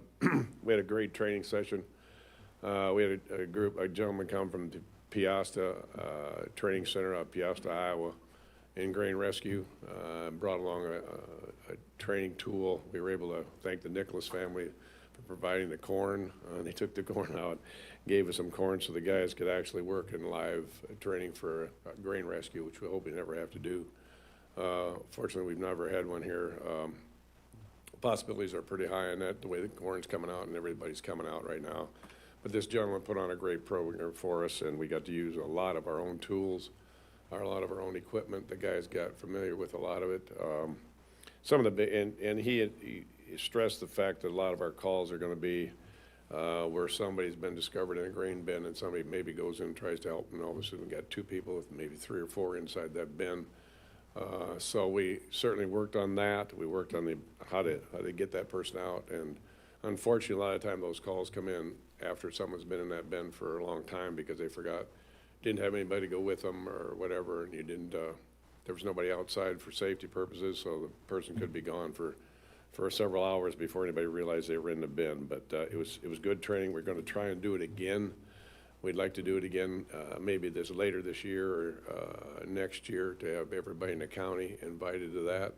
We had a great training session. We had a gentleman come from the Piasta Training Center out Piasta, Iowa, in grain rescue, brought along a training tool. We were able to thank the Nicholas family for providing the corn. They took the corn out, gave us some corn so the guys could actually work in live training for grain rescue, which we hope we never have to do. Fortunately, we've never had one here. Possibilities are pretty high on that, the way the corn's coming out and everybody's coming out right now. But this gentleman put on a great program for us, and we got to use a lot of our own tools, a lot of our own equipment. The guys got familiar with a lot of it. Some of the, and he stressed the fact that a lot of our calls are going to be where somebody's been discovered in a grain bin and somebody maybe goes in and tries to help, and all of a sudden we got 2 people with maybe 3 or 4 inside that bin. So we certainly worked on that. We worked on how to get that person out, and unfortunately, a lot of time those calls come in after someone's been in that bend for a long time because they forgot, didn't have anybody to go with them or whatever, and you didn't, there was nobody outside for safety purposes, so the person could be gone for several hours before anybody realized they were in the bin. But it was good training. We're going to try and do it again. We'd like to do it again, maybe later this year or next year, to have everybody in the county invited to that.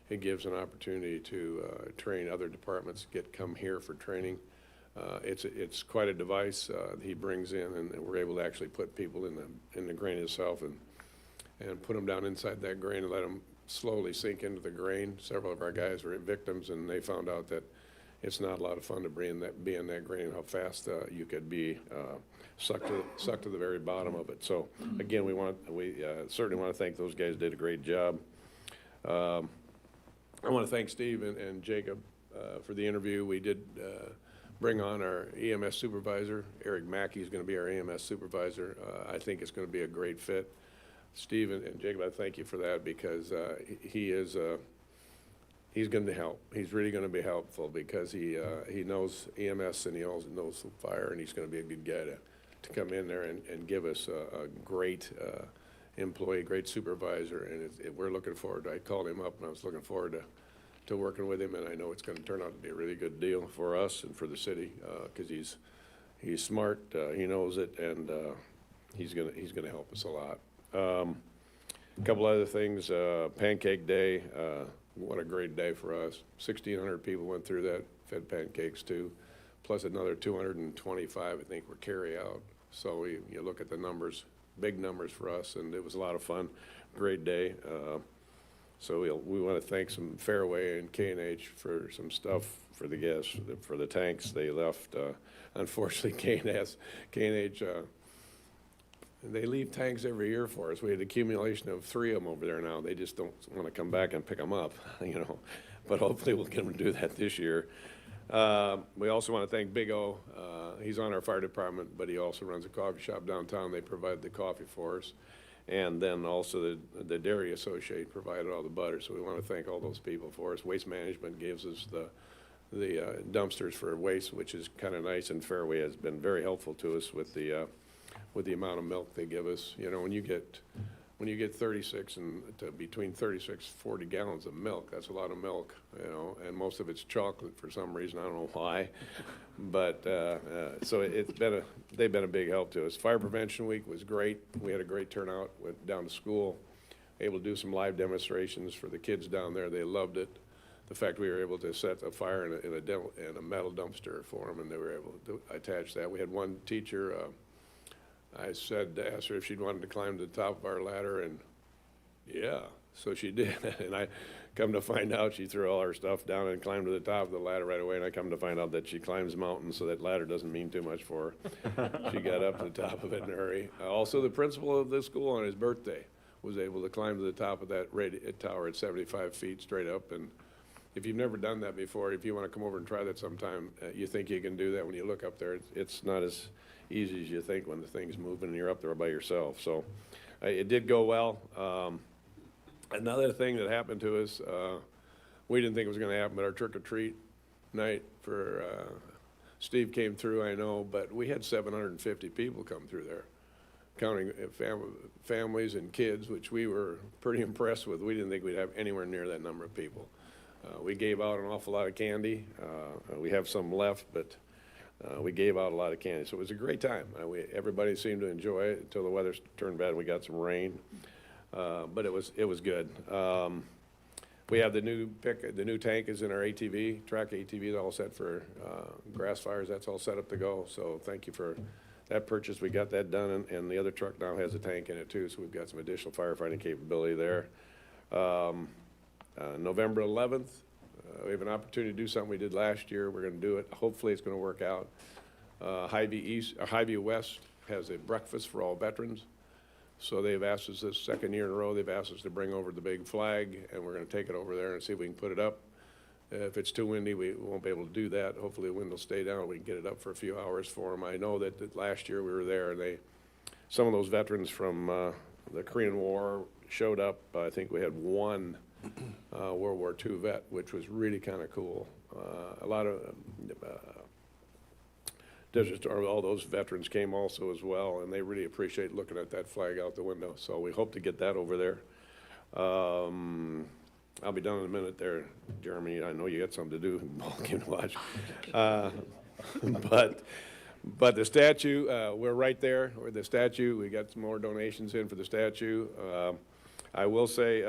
It gives an opportunity to train other departments, come here for training. It's quite a device he brings in, and we're able to actually put people in the grain itself and put them down inside that grain and let them slowly sink into the grain. Several of our guys were victims, and they found out that it's not a lot of fun to be in that grain, how fast you could be sucked to the very bottom of it. So again, we certainly want to thank those guys. Did a great job. I want to thank Steve and Jacob for the interview. We did bring on our EMS supervisor. Eric Mackey is going to be our EMS supervisor. I think it's going to be a great fit. Steve and Jacob, I thank you for that, because he's going to help. He's really going to be helpful because he knows EMS and he also knows fire, and he's going to be a good guy to come in there and give us a great employee, great supervisor, and we're looking forward to. I called him up and I was looking forward to working with him, and I know it's going to turn out to be a really good deal for us and for the city, because he's smart, he knows it, and he's gonna help us a lot. A couple other things, Pancake Day, what a great day for us. 1,600 people went through that, fed pancakes too, plus another 225, I think, were carry out. So you look at the numbers, big numbers for us, and it was a lot of fun, great day. So we want to thank some Fairway and K&H for some stuff for the guests, for the tanks they left. Unfortunately, K&H, they leave tanks every year for us. We had an accumulation of 3 of them over there now. They just don't want to come back and pick them up, But hopefully we'll get them to do that this year. We also want to thank Big O. He's on our fire department, but he also runs a coffee shop downtown. They provide the coffee for us. And then also the Dairy Associate provided all the butter. So we want to thank all those people for us. Waste Management gives us the dumpsters for waste, which is kind of nice. And Fairway has been very helpful to us with the amount of milk they give us. When you get 36 between 36 40 gallons of milk, that's a lot of milk, and most of it's chocolate for some reason. I don't know why, but so they've been a big help to us. Fire Prevention Week was great. We had a great turnout. Went down to school, able to do some live demonstrations for the kids down there. They loved it. The fact we were able to set a fire in a metal dumpster for them, and they were able to attach that. We had one teacher. I asked her if she'd wanted to climb to the top of our ladder, and yeah, so she did. And I come to find out she threw all her stuff down and climbed to the top of the ladder right away, and I come to find out that she climbs mountains, so that ladder doesn't mean too much for her. She got up to the top of it in a hurry. Also, the principal of this school on his birthday was able to climb to the top of that tower at 75 feet straight up. And if you've never done that before, if you want to come over and try that sometime, you think you can do that when you look up there. It's not as easy as you think when the thing's moving and you're up there by yourself. So it did go well. Another thing that happened to us, we didn't think it was going to happen, but our trick-or-treat night for Steve came through, I know, but we had 750 people come through there, counting families and kids, which we were pretty impressed with. We didn't think we'd have anywhere near that number of people. We gave out an awful lot of candy. We have some left, but we gave out a lot of candy, so it was a great time. Everybody seemed to enjoy it until the weather turned bad and we got some rain, but it was good. We have the new tank is in our ATV, track ATV, all set for grass fires. That's all set up to go, so thank you for that purchase. We got that done, and the other truck now has a tank in it too, so we've got some additional firefighting capability there. November 11th, we have an opportunity to do something we did last year. We're going to do it. Hopefully it's going to work out. Highview West has a breakfast for all veterans. So they've asked us this second year in a row, they've asked us to bring over the big flag, and we're going to take it over there and see if we can put it up. If it's too windy, we won't be able to do that. Hopefully the wind will stay down. We can get it up for a few hours for them. I know that last year we were there, and some of those veterans from the Korean War showed up. I think we had one World War II vet, which was really kind of cool. A lot of Desert Storm, all those veterans came also as well, and they really appreciate looking at that flag out the window. So we hope to get that over there. I'll be done in a minute there, Jeremy. I know you got something to do, ball game to watch. But the statue, we're right there with the statue. We got some more donations in for the statue. I will say,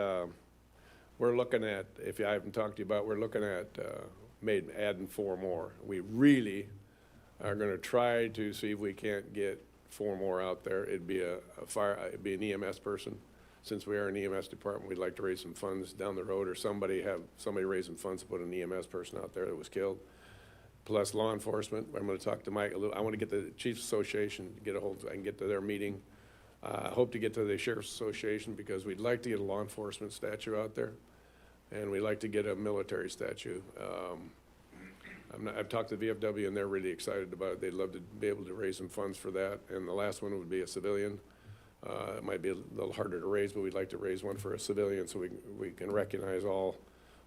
we're looking at, if I haven't talked to you about, we're looking at adding 4 more. We really are going to try to see if we can't get 4 more out there. It'd be it'd be an EMS person. Since we are an EMS department, we'd like to raise some funds down the road, or somebody raise some funds to put an EMS person out there that was killed. Plus law enforcement. I'm going to talk to Mike a little. I want to get the Chiefs Association, I can get to their meeting. Hope to get to the Sheriff's Association, because we'd like to get a law enforcement statue out there, and we'd like to get a military statue. I've talked to the VFW, and they're really excited about it. They'd love to be able to raise some funds for that. And the last one would be a civilian. It might be a little harder to raise, but we'd like to raise one for a civilian, so we can recognize all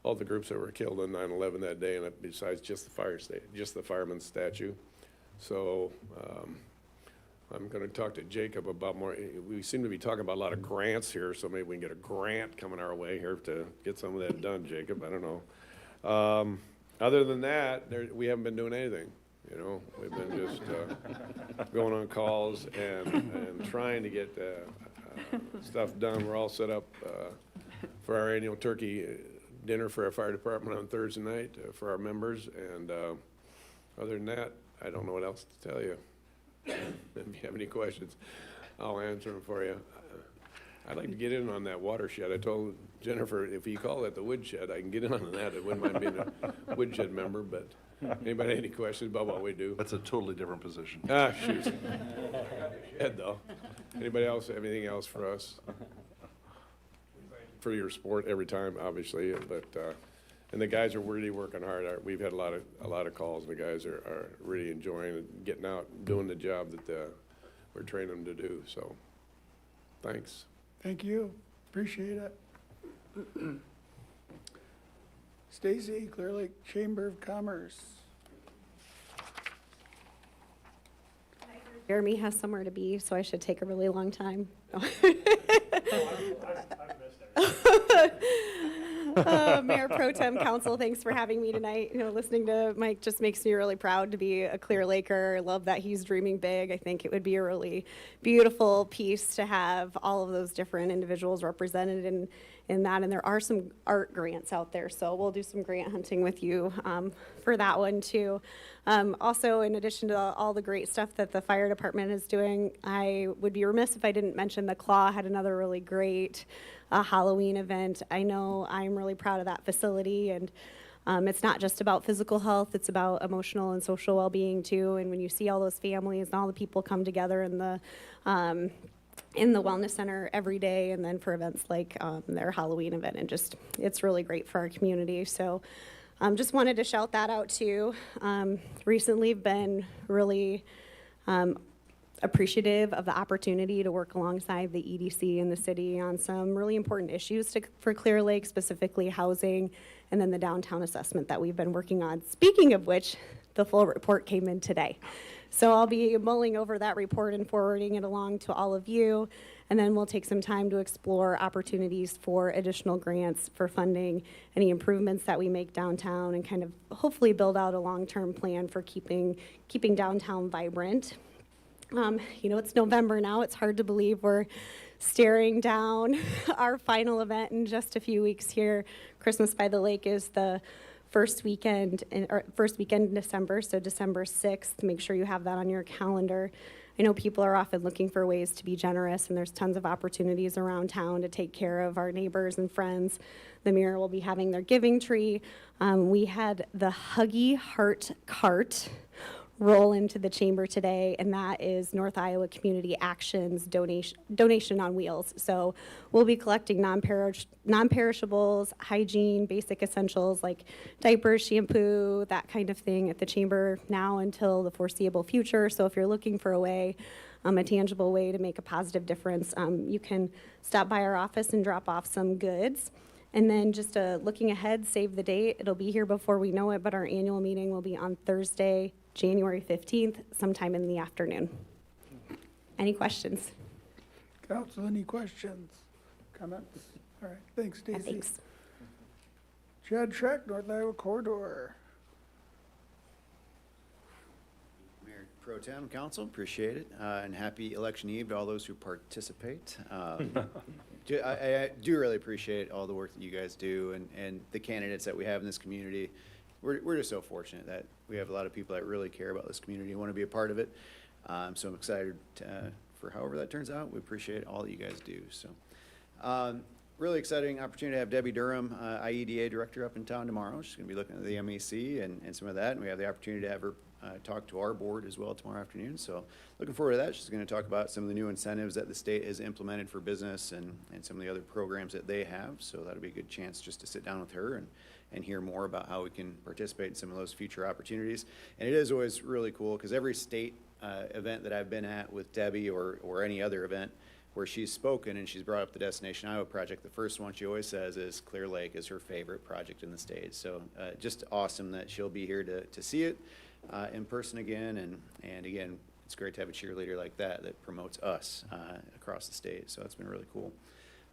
the groups that were killed on 9/11 that day, and besides just the fireman's statue. So I'm going to talk to Jacob about more. We seem to be talking about a lot of grants here, so maybe we can get a grant coming our way here to get some of that done, Jacob. I don't know. Other than that, we haven't been doing anything. You know, we've been just going on calls and trying to get stuff done. We're all set up for our annual turkey dinner for our fire department on Thursday night for our members. And other than that, I don't know what else to tell you. If you have any questions, I'll answer them for you. I'd like to get in on that watershed. I told Jennifer, if you call that the woodshed, I can get in on that. I wouldn't mind being a woodshed member, but anybody have any questions about what we do? That's a totally different position. Shoot. Ed, though. Anybody else have anything else for us? For your sport every time, obviously, but, and the guys are really working hard. We've had a lot of calls, and the guys are really enjoying it, getting out, doing the job that we're training them to do, so, thanks. Thank you. Appreciate it. Stacy, Clear Lake Chamber of Commerce. Jeremy has somewhere to be, so I should take a really long time. Mayor Pro Tem Council, thanks for having me tonight. You know, listening to Mike just makes me really proud to be a Clear Laker. I love that he's dreaming big. I think it would be a really beautiful piece to have all of those different individuals represented in that. And there are some art grants out there, so we'll do some grant hunting with you for that one too. Also, in addition to all the great stuff that the fire department is doing, I would be remiss if I didn't mention the Claw had another really great Halloween event. I know I'm really proud of that facility, and it's not just about physical health, it's about emotional and social well-being too. And when you see all those families and all the people come together in the wellness center every day, and then for events like their Halloween event, and just it's really great for our community. So just wanted to shout that out too. Recently been really appreciative of the opportunity to work alongside the EDC and the city on some really important issues for Clear Lake, specifically housing, and then the downtown assessment that we've been working on. Speaking of which, the full report came in today. So I'll be mulling over that report and forwarding it along to all of you, and then we'll take some time to explore opportunities for additional grants for funding any improvements that we make downtown, and kind of hopefully build out a long-term plan for keeping downtown vibrant. You know, it's November now. It's hard to believe we're staring down our final event in just a few weeks here. Christmas by the Lake is the first weekend in December, so December 6th. Make sure you have that on your calendar. I know people are often looking for ways to be generous, and there's tons of opportunities around town to take care of our neighbors and friends. The Mirror will be having their giving tree. We had the Huggy Heart Cart roll into the chamber today, and that is North Iowa Community Action's donation on wheels. So we'll be collecting non-perishables, hygiene, basic essentials like diapers, shampoo, that kind of thing at the chamber now until the foreseeable future. So if you're looking for a way, a tangible way to make a positive difference, you can stop by our office and drop off some goods. And then just looking ahead, save the date. It'll be here before we know it, but our annual meeting will be on Thursday, January 15th, sometime in the afternoon. Any questions? Council, any questions, comments? All right, thanks, Stacy. Thanks. Chad Schreck, North Iowa Corridor. Mayor Pro Tem, Council, appreciate it, and happy Election Eve to all those who participate. I do really appreciate all the work that you guys do and the candidates that we have in this community. We're just so fortunate that we have a lot of people that really care about this community and want to be a part of it. So I'm excited for however that turns out. We appreciate all that you guys do. So really exciting opportunity to have Debbie Durham, IEDA Director, up in town tomorrow. She's going to be looking at the MEC and some of that, and we have the opportunity to have her talk to our board as well tomorrow afternoon. So looking forward to that. She's going to talk about some of the new incentives that the state has implemented for business and some of the other programs that they have. So that'll be a good chance just to sit down with her and hear more about how we can participate in some of those future opportunities. And it is always really cool because every state event that I've been at with Debbie or any other event where she's spoken and she's brought up the Destination Iowa project, the first one she always says is Clear Lake is her favorite project in the state. So just awesome that she'll be here to see it in person again. And again, it's great to have a cheerleader like that promotes us across the state. So it's been really cool.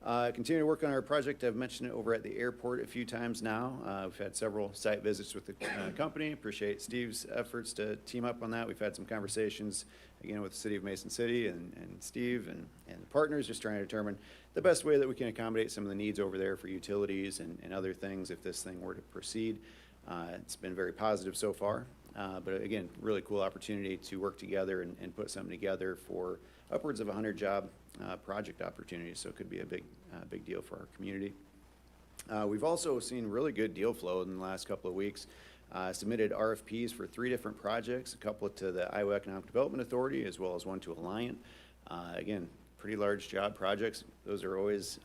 Continue to work on our project. I've mentioned it over at the airport a few times now. We've had several site visits with the company. Appreciate Steve's efforts to team up on that. We've had some conversations, again, with the city of Mason City and Steve and the partners, just trying to determine the best way that we can accommodate some of the needs over there for utilities and other things if this thing were to proceed. It's been very positive so far. But again, really cool opportunity to work together and put something together for upwards of 100 job project opportunities. So it could be a big deal for our community. We've also seen really good deal flow in the last couple of weeks. Submitted RFPs for 3 different projects, a couple to the Iowa Economic Development Authority as well as one to Alliant. Again, pretty large job projects. Those are always,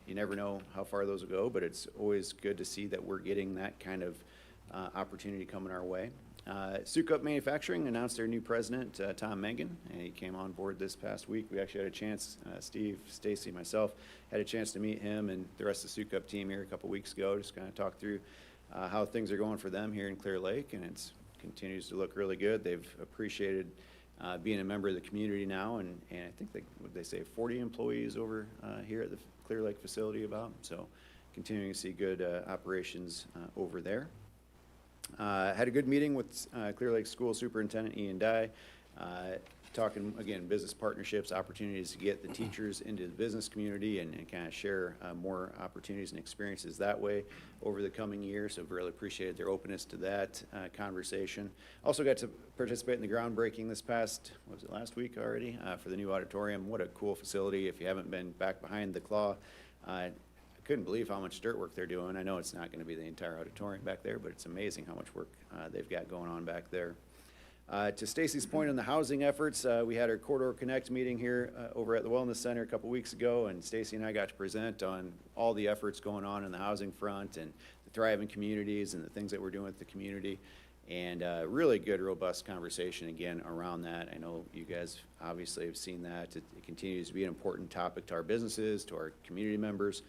you never know how far those will go, but it's always good to see that we're getting that kind of opportunity coming our way. Sukup Manufacturing announced their new president, Tom Mengen, and he came on board this past week. We actually had a chance, Steve, Stacy, myself, had a chance to meet him and the rest of the Sukup team here a couple weeks ago, just kind of talk through how things are going for them here in Clear Lake, and it continues to look really good. They've appreciated being a member of the community now, and I think they say 40 employees over here at the Clear Lake facility about, so continuing to see good operations over there. Had a good meeting with Clear Lake School Superintendent Ian Dye, talking, again, business partnerships, opportunities to get the teachers into the business community and kind of share more opportunities and experiences that way over the coming year. So really appreciated their openness to that conversation. Also got to participate in the groundbreaking this past, was it last week already, for the new auditorium. What a cool facility. If you haven't been back behind the claw, couldn't believe how much dirt work they're doing. I know it's not going to be the entire auditorium back there, but it's amazing how much work they've got going on back there. To Stacy's point on the housing efforts, we had our Corridor Connect meeting here over at the Wellness Center a couple weeks ago, and Stacy and I got to present on all the efforts going on in the housing front and the thriving communities and the things that we're doing with the community. And really good, robust conversation again around that. I know you guys obviously have seen that. It continues to be an important topic to our businesses, to our community members.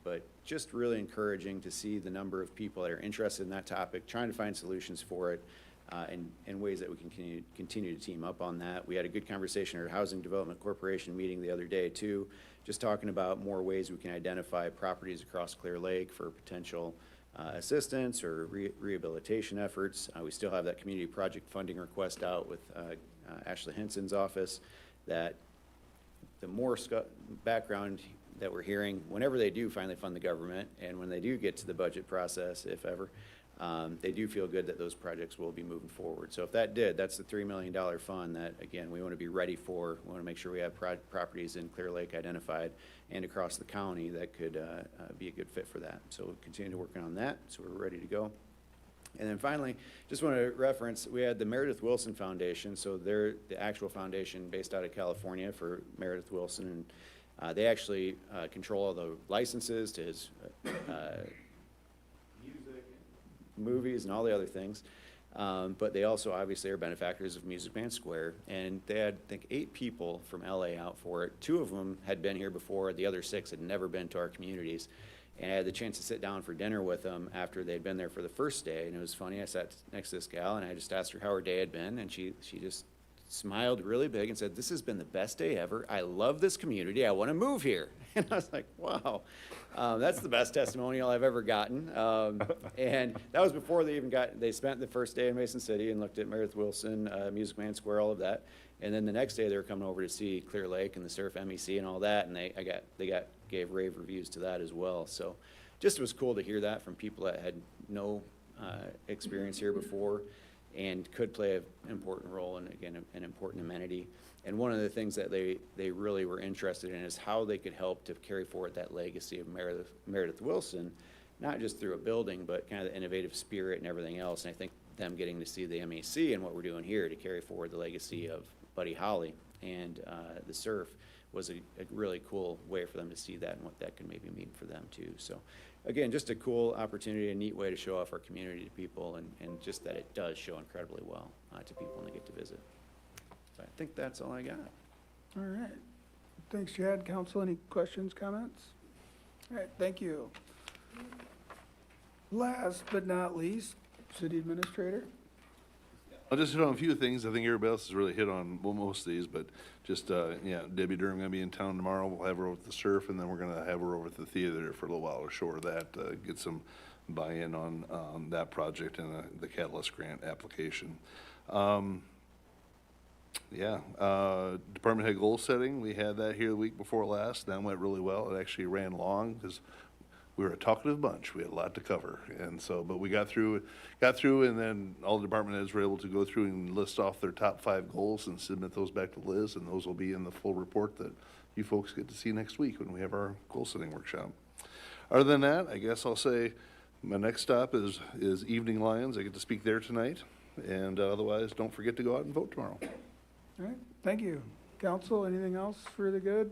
But just really encouraging to see the number of people that are interested in that topic, trying to find solutions for it, and ways that we can continue to team up on that. We had a good conversation at our Housing Development Corporation meeting the other day too, just talking about more ways we can identify properties across Clear Lake for potential assistance or rehabilitation efforts. We still have that community project funding request out with Ashley Henson's office, that the more background that we're hearing, whenever they do finally fund the government and when they do get to the budget process, if ever, they do feel good that those projects will be moving forward. So if that did, that's the $3 million fund that, again, we want to be ready for. We want to make sure we have properties in Clear Lake identified and across the county that could be a good fit for that. So we'll continue to work on that, so we're ready to go. And then finally, just want to reference, we had the Meredith Wilson Foundation. So they're the actual foundation based out of California for Meredith Wilson, and they actually control all the licenses to his music, movies, and all the other things. But they also obviously are benefactors of Music Man Square. And they had, I think, 8 people from LA out for it. 2 of them had been here before. The other 6 had never been to our communities. And I had the chance to sit down for dinner with them after they'd been there for the first day. And it was funny, I sat next to this gal and I just asked her how her day had been. And she just smiled really big and said, "This has been the best day ever. I love this community. I want to move here." And I was like, wow, that's the best testimonial I've ever gotten. And that was before they spent the first day in Mason City and looked at Meredith Wilson, Music Man Square, all of that. And then the next day they were coming over to see Clear Lake and the Surf MEC and all that. And they gave rave reviews to that as well. So just it was cool to hear that from people that had no experience here before and could play an important role and, again, an important amenity. And one of the things that they really were interested in is how they could help to carry forward that legacy of Meredith Wilson, not just through a building, but kind of the innovative spirit and everything else. And I think them getting to see the MEC and what we're doing here to carry forward the legacy of Buddy Holly and the surf was a really cool way for them to see that and what that could maybe mean for them too. So again, just a cool opportunity, a neat way to show off our community to people, and just that it does show incredibly well to people when they get to visit. So I think that's all I got. All right. Thanks, Chad. Council, any questions, comments? All right, thank you. Last but not least, City Administrator. I'll just hit on a few things. I think everybody else has really hit on, well, most of these, but just, yeah, Debbie Durham gonna be in town tomorrow. We'll have her over at the surf, and then we're gonna have her over at the theater for a little while to show her that, get some buy-in on that project and the Catalyst grant application. Yeah, department head goal setting, we had that here the week before last. That went really well. It actually ran long because we were a talkative bunch. We had a lot to cover. And so, but we got through, and then all the department heads were able to go through and list off their top 5 goals and submit those back to Liz, and those will be in the full report that you folks get to see next week when we have our goal setting workshop. Other than that, I guess I'll say my next stop is Evening Lions. I get to speak there tonight. And otherwise, don't forget to go out and vote tomorrow. All right, thank you. Council, anything else for the good?